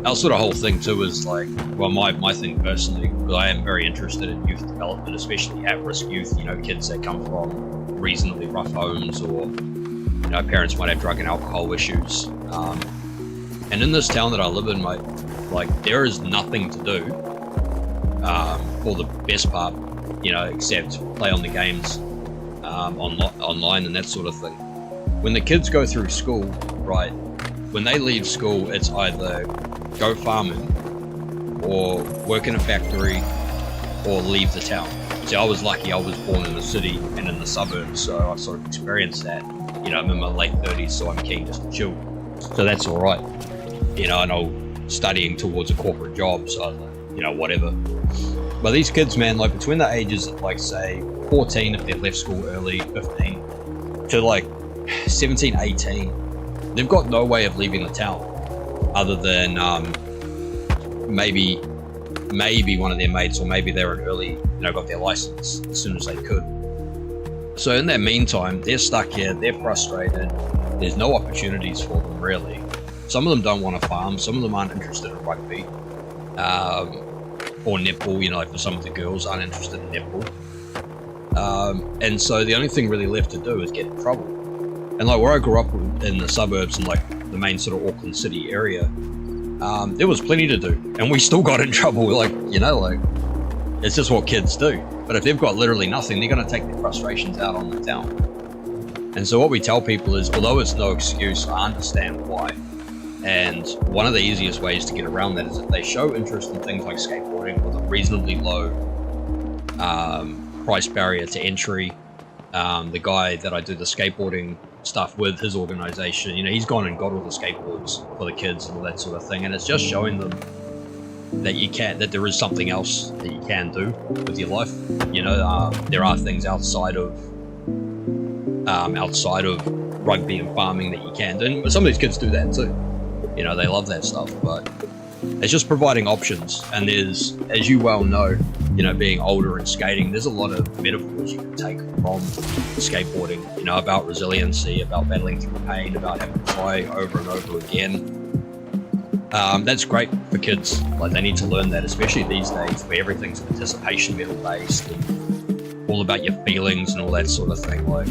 our sort of whole thing too is like, well, my thing personally, because I am very interested in youth development, especially at-risk youth, you know, kids that come from reasonably rough homes, or, you know, parents might have drug and alcohol issues. And in this town that I live in, mate, like, there is nothing to do, for the best part, you know, except play on the games, online and that sort of thing. When the kids go through school, right, when they leave school, it's either go farming or work in a factory or leave the town. See, I was lucky. I was born in the city and in the suburbs, so I sort of experienced that. You know, I'm in my late 30s, so I'm keen just to chill. So that's all right. You know, I know studying towards a corporate job, so, you know, whatever. But these kids, man, like between the ages of, like, say, 14 if they've left school early, 15, to like 17, 18, they've got no way of leaving the town other than maybe one of their mates, or maybe they're an early, you know, got their license as soon as they could. So in that meantime, they're stuck here, they're frustrated, there's no opportunities for them really. Some of them don't want to farm, some of them aren't interested in rugby, or netball, you know, like for some of the girls aren't interested in netball. And so the only thing really left to do is get in trouble. And like where I grew up in the suburbs and like the main sort of Auckland City area, there was plenty to do, and we still got in trouble. Like, you know, like it's just what kids do. But if they've got literally nothing, they're going to take their frustrations out on the town. And so what we tell people is, although it's no excuse, I understand why. And one of the easiest ways to get around that is if they show interest in things like skateboarding with a reasonably low price barrier to entry. The guy that I do the skateboarding stuff with, his organization, you know, he's gone and got all the skateboards for the kids and all that sort of thing, and it's just showing them that there is something else that you can do with your life. You know, there are things outside of rugby and farming that you can do, and some of these kids do that too. You know, they love that stuff, but it's just providing options. And there's, as you well know, you know, being older and skating, there's a lot of metaphors you can take from skateboarding, you know, about resiliency, about battling through pain, about having to try over and over again. That's great for kids. Like, they need to learn that, especially these days where everything's participation medal based and all about your feelings and all that sort of thing. Like,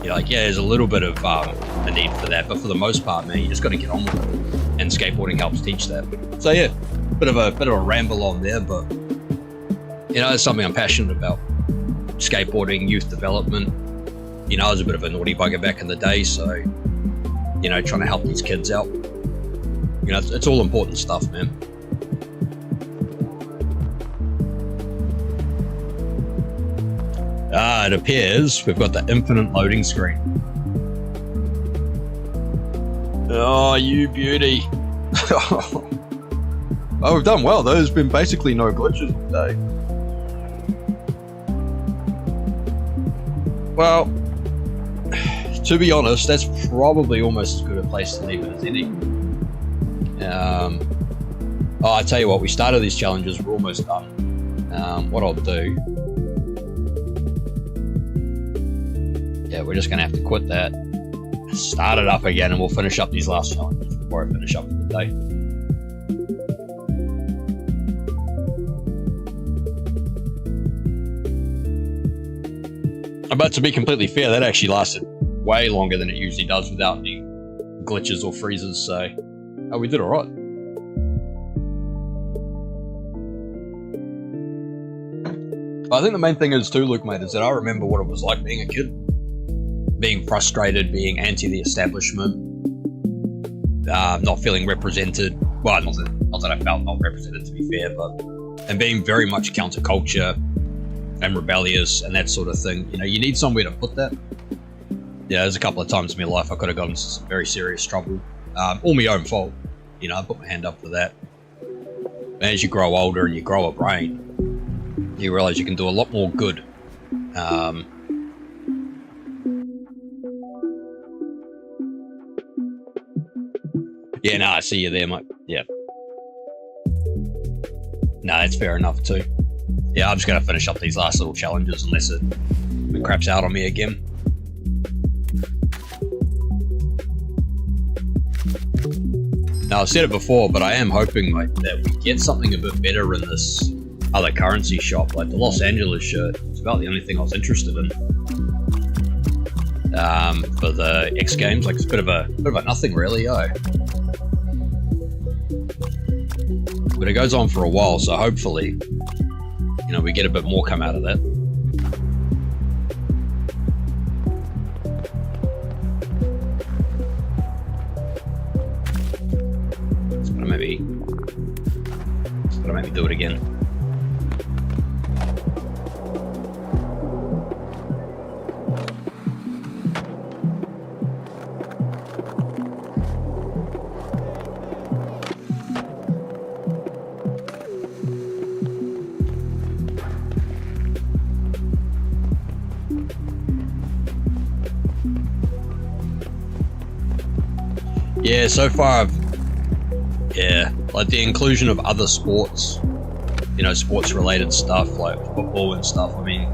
you know, like, yeah, there's a little bit of a need for that, but for the most part, man, you just got to get on with it, and skateboarding helps teach that. So yeah, bit of a ramble on there, but you know, it's something I'm passionate about. Skateboarding, youth development, you know, I was a bit of a naughty bugger back in the day, so, you know, trying to help these kids out. You know, it's all important stuff, man. It appears we've got the infinite loading screen. Oh, you beauty. Oh, we've done well. There's been basically no glitches today. Well, to be honest, that's probably almost as good a place to leave it as any. Oh, I tell you what, we started these challenges, we're almost done. What I'll do, yeah, we're just gonna have to quit that, start it up again, and we'll finish up these last challenges before I finish up for the day. But to be completely fair, that actually lasted way longer than it usually does without any glitches or freezes, so oh, we did alright. I think the main thing is too, Luke, mate, is that I remember what it was like being a kid. Being frustrated, being anti the establishment, not feeling represented. Well, not that I felt not represented, to be fair, and being very much counterculture and rebellious and that sort of thing. You know, you need somewhere to put that. Yeah, there's a couple of times in my life I could have gotten into some very serious trouble. All my own fault. You know, I put my hand up for that. And as you grow older and you grow a brain, you realize you can do a lot more good. Yeah, no, I see you there, mate. Yeah. No, that's fair enough too. Yeah, I'm just going to finish up these last little challenges unless it craps out on me again. Now, I've said it before, but I am hoping, mate, that we get something a bit better in this other currency shop. Like the Los Angeles shirt, it's about the only thing I was interested in. For the X Games, like it's a bit of a nothing really, But it goes on for a while, so hopefully, you know, we get a bit more come out of that. It's gonna maybe do it again. Yeah, so far like the inclusion of other sports, you know, sports related stuff like football and stuff. I mean,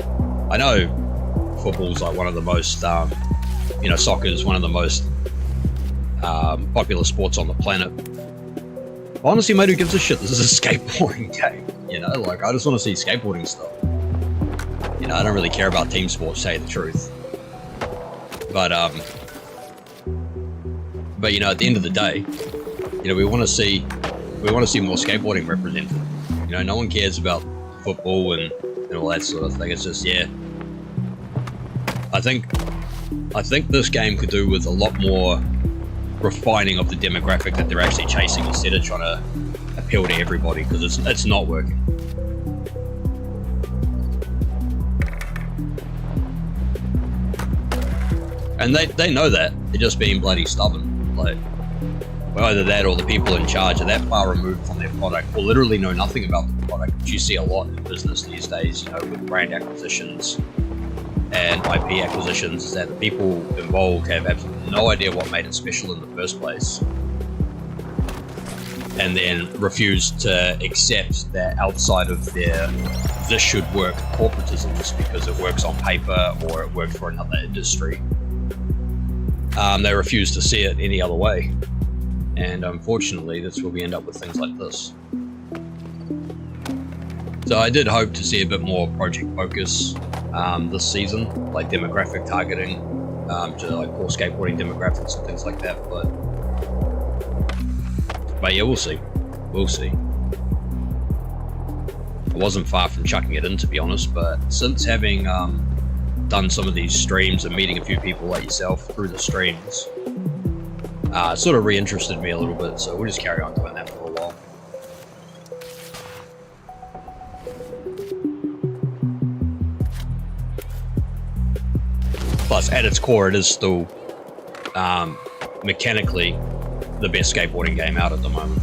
I know football's like one of the most, you know, soccer is one of the most popular sports on the planet. Honestly, mate, who gives a shit? This is a skateboarding game, you know, like I just want to see skateboarding stuff. You know, I don't really care about team sports, to tell you the truth. But you know, at the end of the day, you know, we want to see more skateboarding represented. You know, no one cares about football and all that sort of thing. It's just, yeah. I think this game could do with a lot more refining of the demographic that they're actually chasing instead of trying to appeal to everybody, because it's not working. And they know that. They're just being bloody stubborn. Like, well, either that or the people in charge are that far removed from their product or literally know nothing about the product, which you see a lot in business these days, you know, with brand acquisitions and IP acquisitions, is that the people involved have absolutely no idea what made it special in the first place, and then refuse to accept that outside of their this should work corporatisms because it works on paper or it worked for another industry. They refuse to see it any other way, and unfortunately that's where we end up with things like this. So I did hope to see a bit more project focus this season, like demographic targeting to like core skateboarding demographics and things like that, but yeah, we'll see. I wasn't far from chucking it in, to be honest, but since having done some of these streams and meeting a few people like yourself through the streams, sort of reinterested me a little bit, so we'll just carry on doing that for a while. Plus, at its core, it is still mechanically the best skateboarding game out at the moment.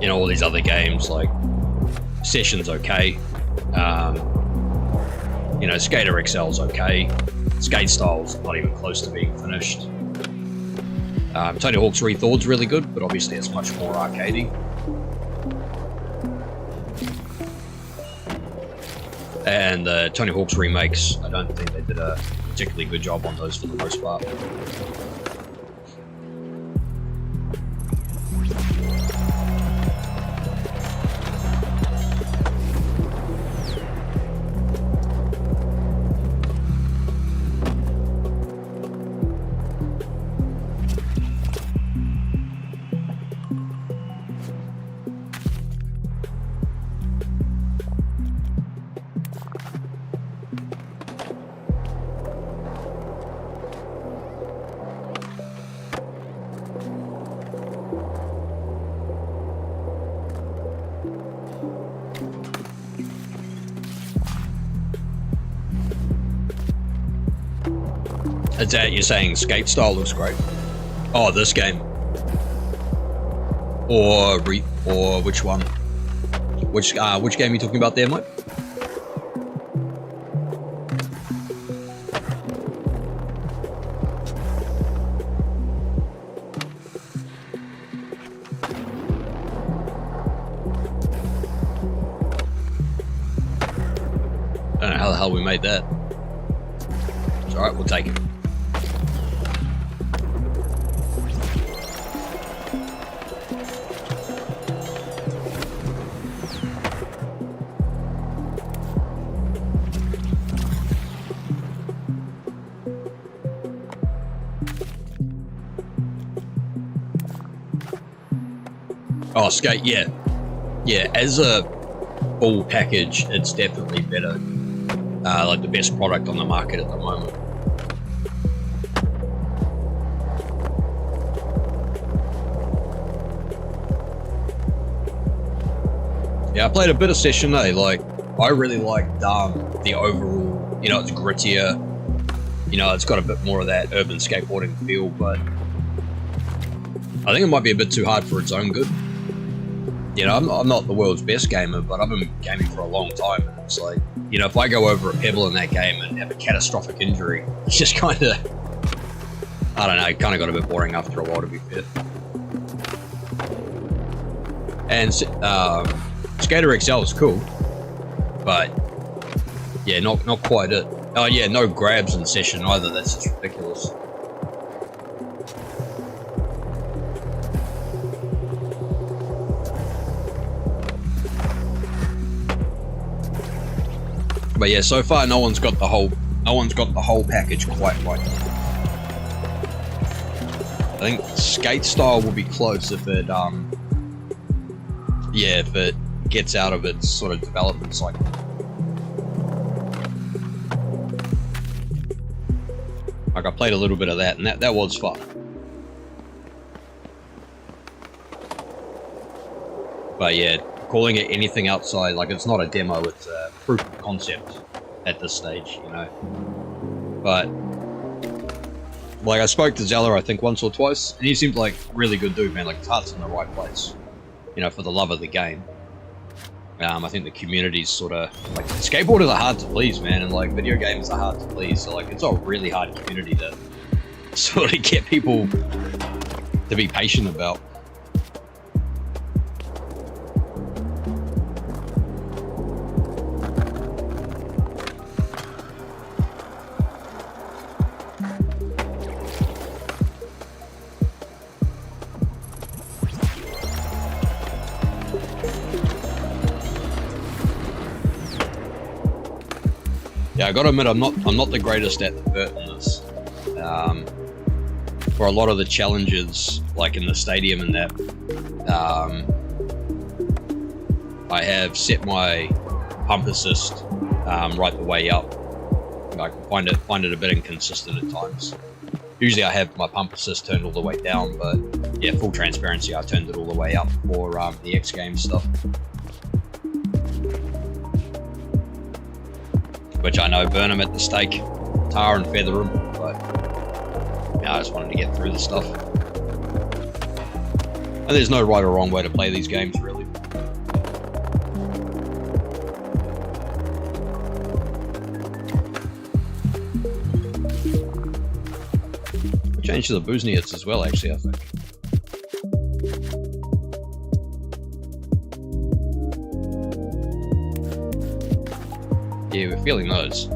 You know, all these other games like Session's okay, you know, Skater XL's okay, Skate Style's not even close to being finished. Tony Hawk's Rethawed's really good, but obviously it's much more arcadey. And the Tony Hawk's remakes, I don't think they did a particularly good job on those for the most part. Is that you're saying Skate Style looks great? Oh, this game. Or which one? Which game are you talking about there, Mike? I don't know how the hell we made that. It's alright, we'll take it. Oh, Skate, yeah. Yeah, as a full package, it's definitely better. Like the best product on the market at the moment. Yeah, I played a bit of Session, like, I really liked the overall, you know, it's grittier, you know, it's got a bit more of that urban skateboarding feel, but I think it might be a bit too hard for its own good. You know, I'm not the world's best gamer, but I've been gaming for a long time, and it's like, you know, if I go over a pebble in that game and have a catastrophic injury, it's just kind of, I don't know, it kind of got a bit boring after a while, to be fair. And Skater XL is cool, but yeah, not quite it. Oh yeah, no grabs in Session either, that's just ridiculous. But yeah, so far no one's got the whole package quite right. I think Skate Style will be close if it if it gets out of its sort of development cycle. Like I played a little bit of that, and that was fun. But yeah, calling it anything outside, like it's not a demo, it's a proof of concept at this stage, you know. But like I spoke to Zeller I think once or twice, and he seemed like a really good dude, man. Like his heart's in the right place, you know, for the love of the game. I think the community's sort of like, skateboarders are hard to please, man, and like video games are hard to please, so like it's a really hard community to sort of get people to be patient about. Yeah, I gotta admit, I'm not the greatest at the vert in this. For a lot of the challenges, like in the stadium and that, I have set my pump assist right the way up, I can find it a bit inconsistent at times. Usually I have my pump assist turned all the way down, but yeah, full transparency, I turned it all the way up for the X Games stuff. Which I know burn them at the stake, tar and feather them, but yeah, I just wanted to get through the stuff. And there's no right or wrong way to play these games, really. Change to the Boozniets as well, actually, I think. Yeah, we're feeling those.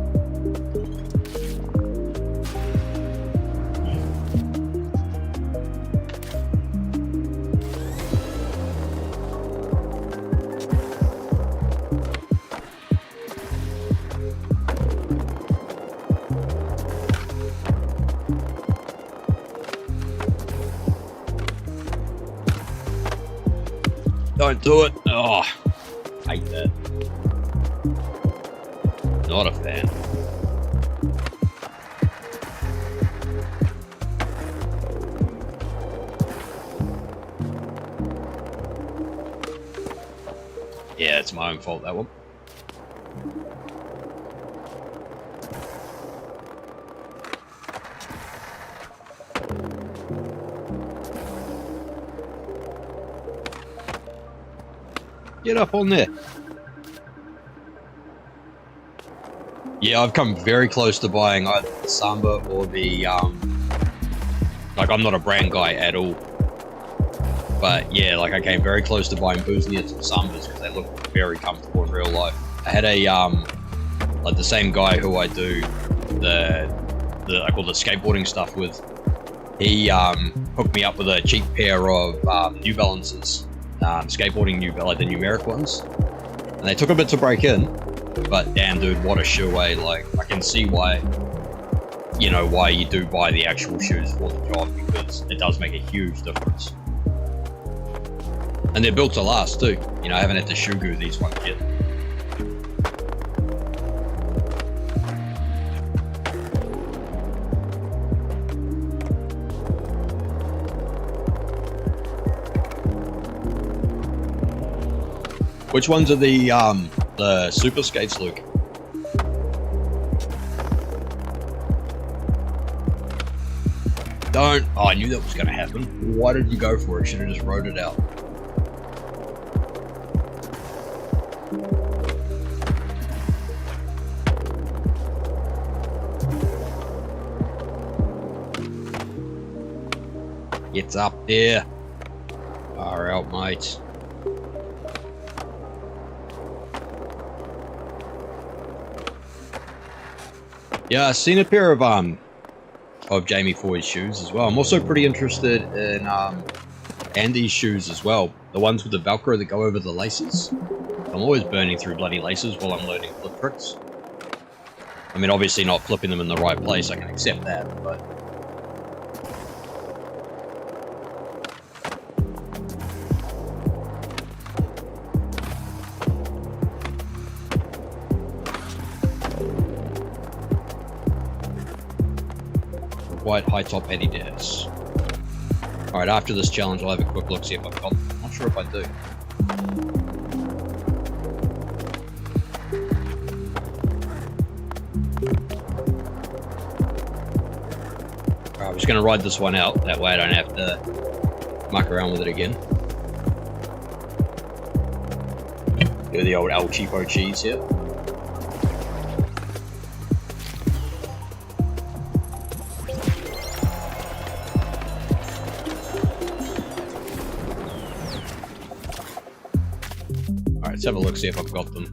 Don't do it. Oh, hate that. Not a fan. Yeah, it's my own fault, that one. Get up on there. Yeah, I've come very close to buying either the Samba or the, like, I'm not a brand guy at all. But yeah, like, I came very close to buying Boozniets and Sambas because they look very comfortable in real life. I had a, like, the same guy who I do I call the skateboarding stuff with. He, hooked me up with a cheap pair of, New Balances. Skateboarding like the numeric ones, and they took a bit to break in, but damn dude, what a shoe, eh? Like, I can see why, you know, why you do buy the actual shoes for the job, because it does make a huge difference. And they're built to last too, you know. I haven't had to shoe goo these ones yet. Which ones are the super skates, Luke? Don't. Oh, I knew that was going to happen. Why did you go for it? Should have just rode it out. It's up there. Far out, mate. Yeah, I've seen a pair of Jamie Foy's shoes as well. I'm also pretty interested in Andy's shoes as well. The ones with the Velcro that go over the laces. I'm always burning through bloody laces while I'm learning flip tricks. I mean, obviously not flipping them in the right place, I can accept that, but... White high top Adidas. Alright, after this challenge I'll have a quick look, see if I've got them. I'm not sure if I do. Alright, I'm just going to ride this one out, that way I don't have to muck around with it again. Do the old El Cheapo cheese here. Let's have a look, see if I've got them.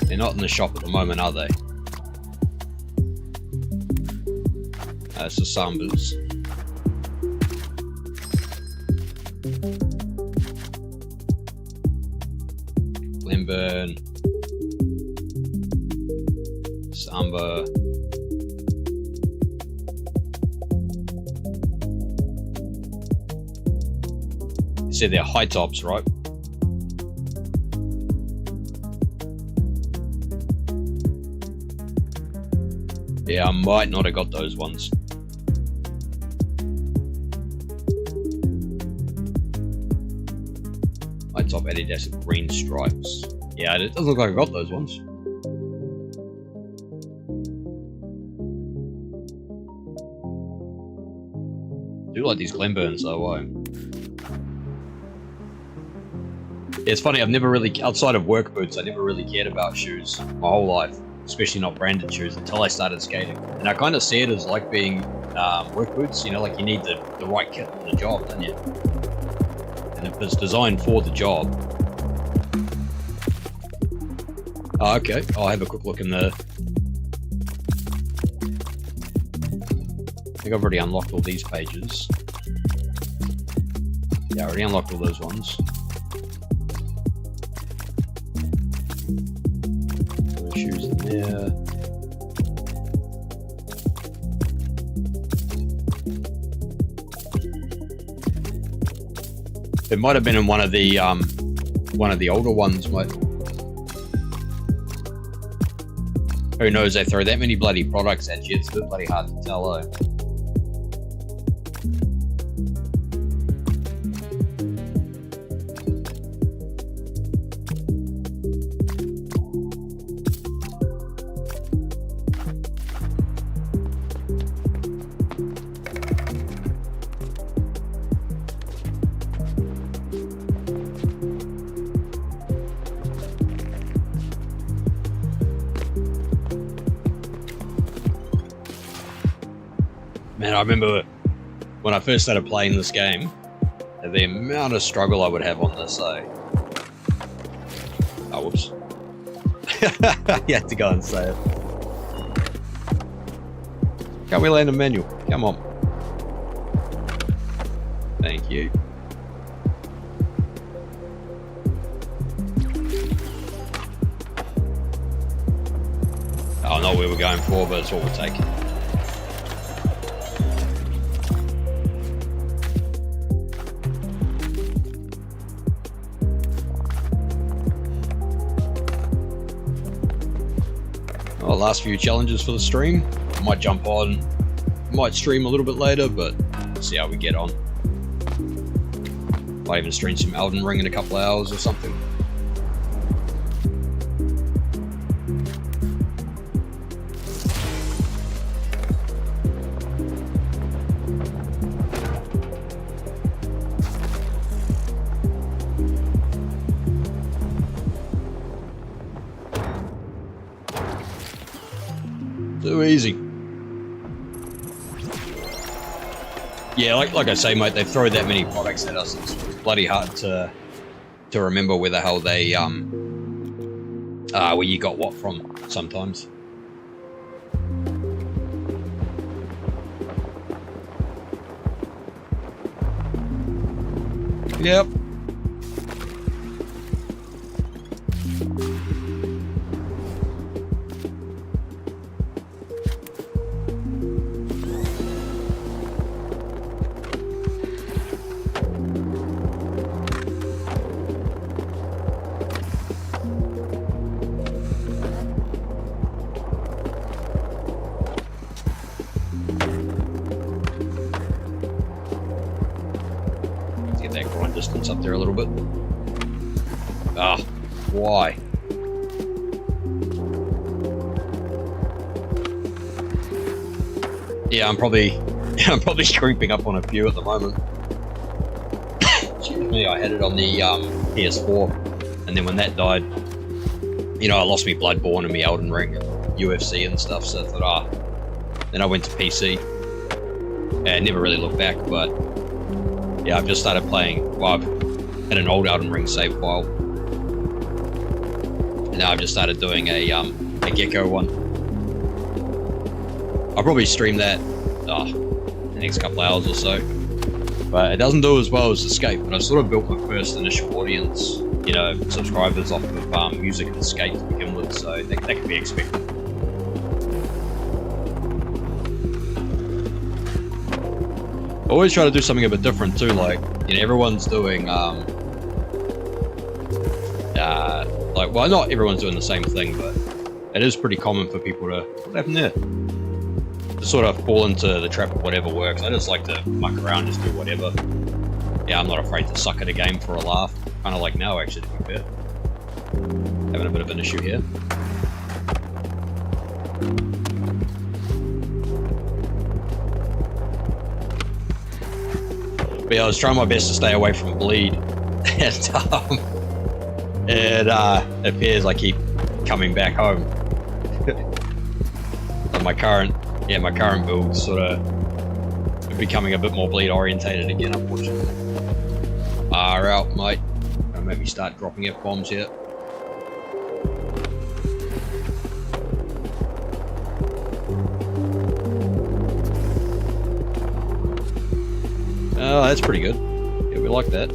They're not in the shop at the moment, are they? It's the Sambas. Glenburn. Samba. You said they're high tops, right? Yeah, I might not have got those ones. My top Adidas green stripes. Yeah, it doesn't look like I got those ones. I do like these Glenburns though, It's funny, I've never really, outside of work boots, I never really cared about shoes my whole life, especially not branded shoes, until I started skating. And I kind of see it as like being work boots, you know, like you need the right kit for the job, don't you? And if it's designed for the job. Oh, okay, I'll have a quick look in the... I think I've already unlocked all these pages. Yeah, I already unlocked all those ones. Shoes in there. It might have been in one of the older ones. Who knows? They throw that many bloody products at you. It's a bit bloody hard to tell, though. Man, I remember when I first started playing this game, the amount of struggle I would have on this, so... Oh, whoops. You had to go and say it. Can't we land a manual? Come on. Thank you. Oh, not where we're going for, but it's what we're taking. Well, last few challenges for the stream. I might jump on, might stream a little bit later, but we'll see how we get on. Might even stream some Elden Ring in a couple of hours or something. Too easy. Yeah, like I say, mate, they throw that many products at us. It's bloody hard to remember where the hell they where you got what from sometimes. Yep. Distance up there a little bit. Ah, why? Yeah, I'm probably creeping up on a few at the moment. Excuse me, I had it on the PS4, and then when that died, you know, I lost me Bloodborne and me Elden Ring and UFC and stuff, so I thought, then I went to PC and never really looked back, but yeah, I've just started playing. Well, I've had an old Elden Ring save file, and now I've just started doing a Gecko one. I'll probably stream that the next couple hours or so, but it doesn't do as well as Escape. But I've sort of built my first initial audience, you know, subscribers off of music and Escape to begin with, so that can be expected. I always try to do something a bit different too, like, you know, everyone's doing, like, well, not everyone's doing the same thing, but it is pretty common for people to, what happened there? sort of fall into the trap of whatever works. I just like to muck around, just do whatever. Yeah, I'm not afraid to suck at a game for a laugh. Kind of like now, actually, to be fair. Having a bit of an issue here. But yeah, I was trying my best to stay away from bleed. And it appears I keep coming back home. And my current build's sort of becoming a bit more bleed orientated again, unfortunately. Far out, mate. Gonna make me start dropping F-bombs here. Oh, that's pretty good. Yeah, we like that.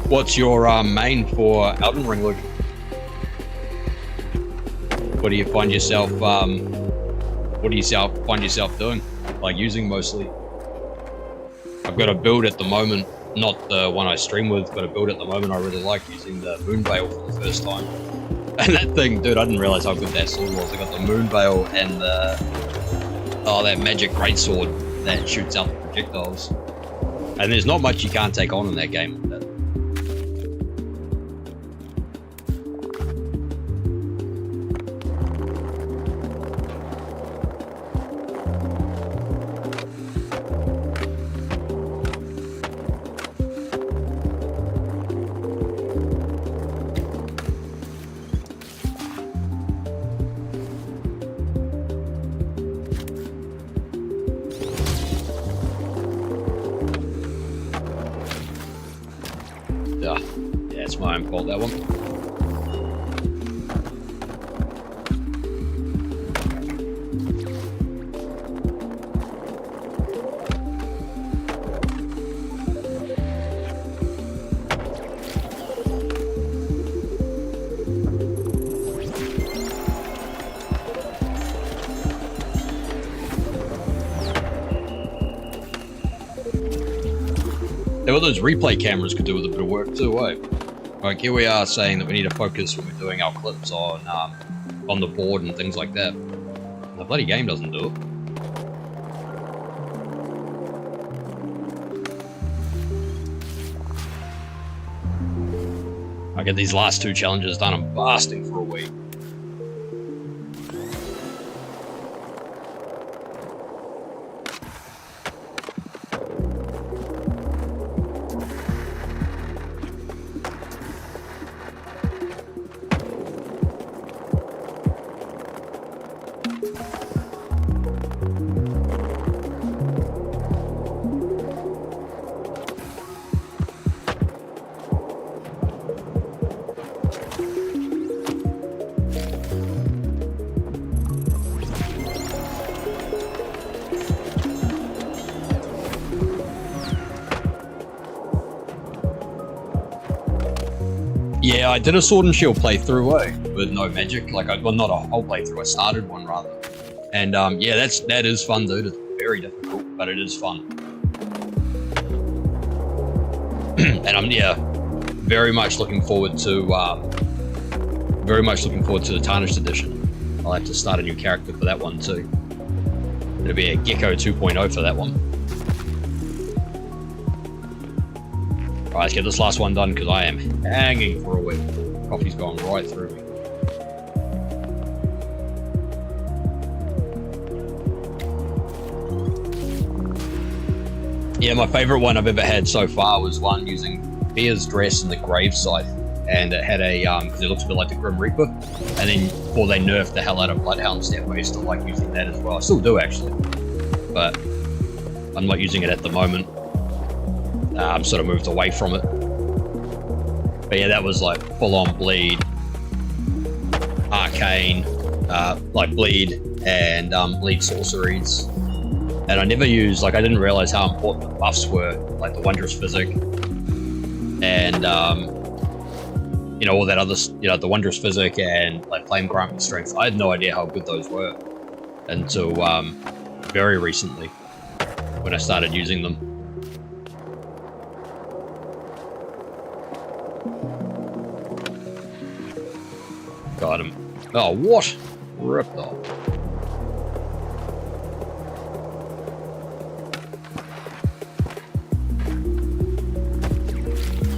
What's your main for Elden Ring, Luke? What do you find yourself? What do you find yourself doing? Like using mostly? I've got a build at the moment, not the one I stream with, but a build at the moment I really like, using the Moon Veil for the first time. And that thing, dude, I didn't realize how good that sword was. I got the Moon Veil and that magic greatsword that shoots out the projectiles. And there's not much you can't take on in that game. Yeah, it's my own fault, that one. What those replay cameras could do with a bit of work too, eh? Like here we are saying that we need to focus when we're doing our clips on the board and things like that. The bloody game doesn't do it. I get these last two challenges done, I'm fasting for a week. Yeah, I did a Sword and Shield playthrough, with no magic. Like, well, not a whole playthrough. I started one rather. And yeah, that is fun, dude. It's very difficult, but it is fun. And I'm very much looking forward to the Tarnished Edition. I'll have to start a new character for that one too. It'll be a Gecko 2.0 for that one. Alright, let's get this last one done because I am hanging for a week. Coffee's gone right through me. Yeah, my favourite one I've ever had so far was one using Fear's Dress and the Grave Scythe. And it had a, because it looks a bit like the Grim Reaper. And then before they nerfed the hell out of Bloodhound Step, I used to like using that as well. I still do actually. But I'm not using it at the moment. I'm sort of moved away from it. But yeah, that was like full-on bleed, arcane, like bleed and bleed sorceries. And I never used, like I didn't realize how important the buffs were, like the Wondrous Physic. And you know, all that other, you know, the Wondrous Physic and like Flame Cramping Strength. I had no idea how good those were until very recently when I started using them. Got him. Oh, what? Ripped off.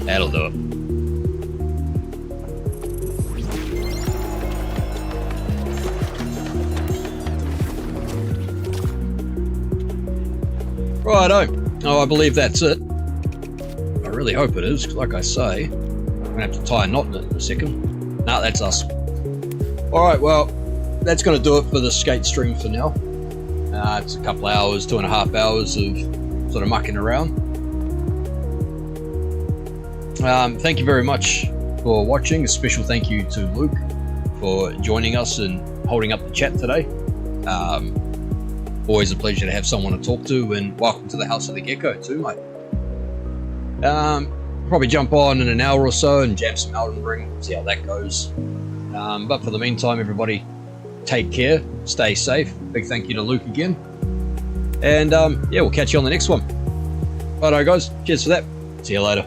That'll do it. Righto. Oh, I believe that's it. I really hope it is, because like I say, I'm going to have to tie a knot in it in a second. No, that's us. Alright, well, that's going to do it for the skate stream for now. It's a couple hours, 2.5 hours of sort of mucking around. Thank you very much for watching. A special thank you to Luke for joining us and holding up the chat today. Always a pleasure to have someone to talk to, and welcome to the House of the Gecko too, mate. Probably jump on in an hour or so and jam some Elden Ring, see how that goes. But for the meantime, everybody, take care, stay safe. Big thank you to Luke again. And yeah, we'll catch you on the next one. Righto guys, cheers for that. See you later.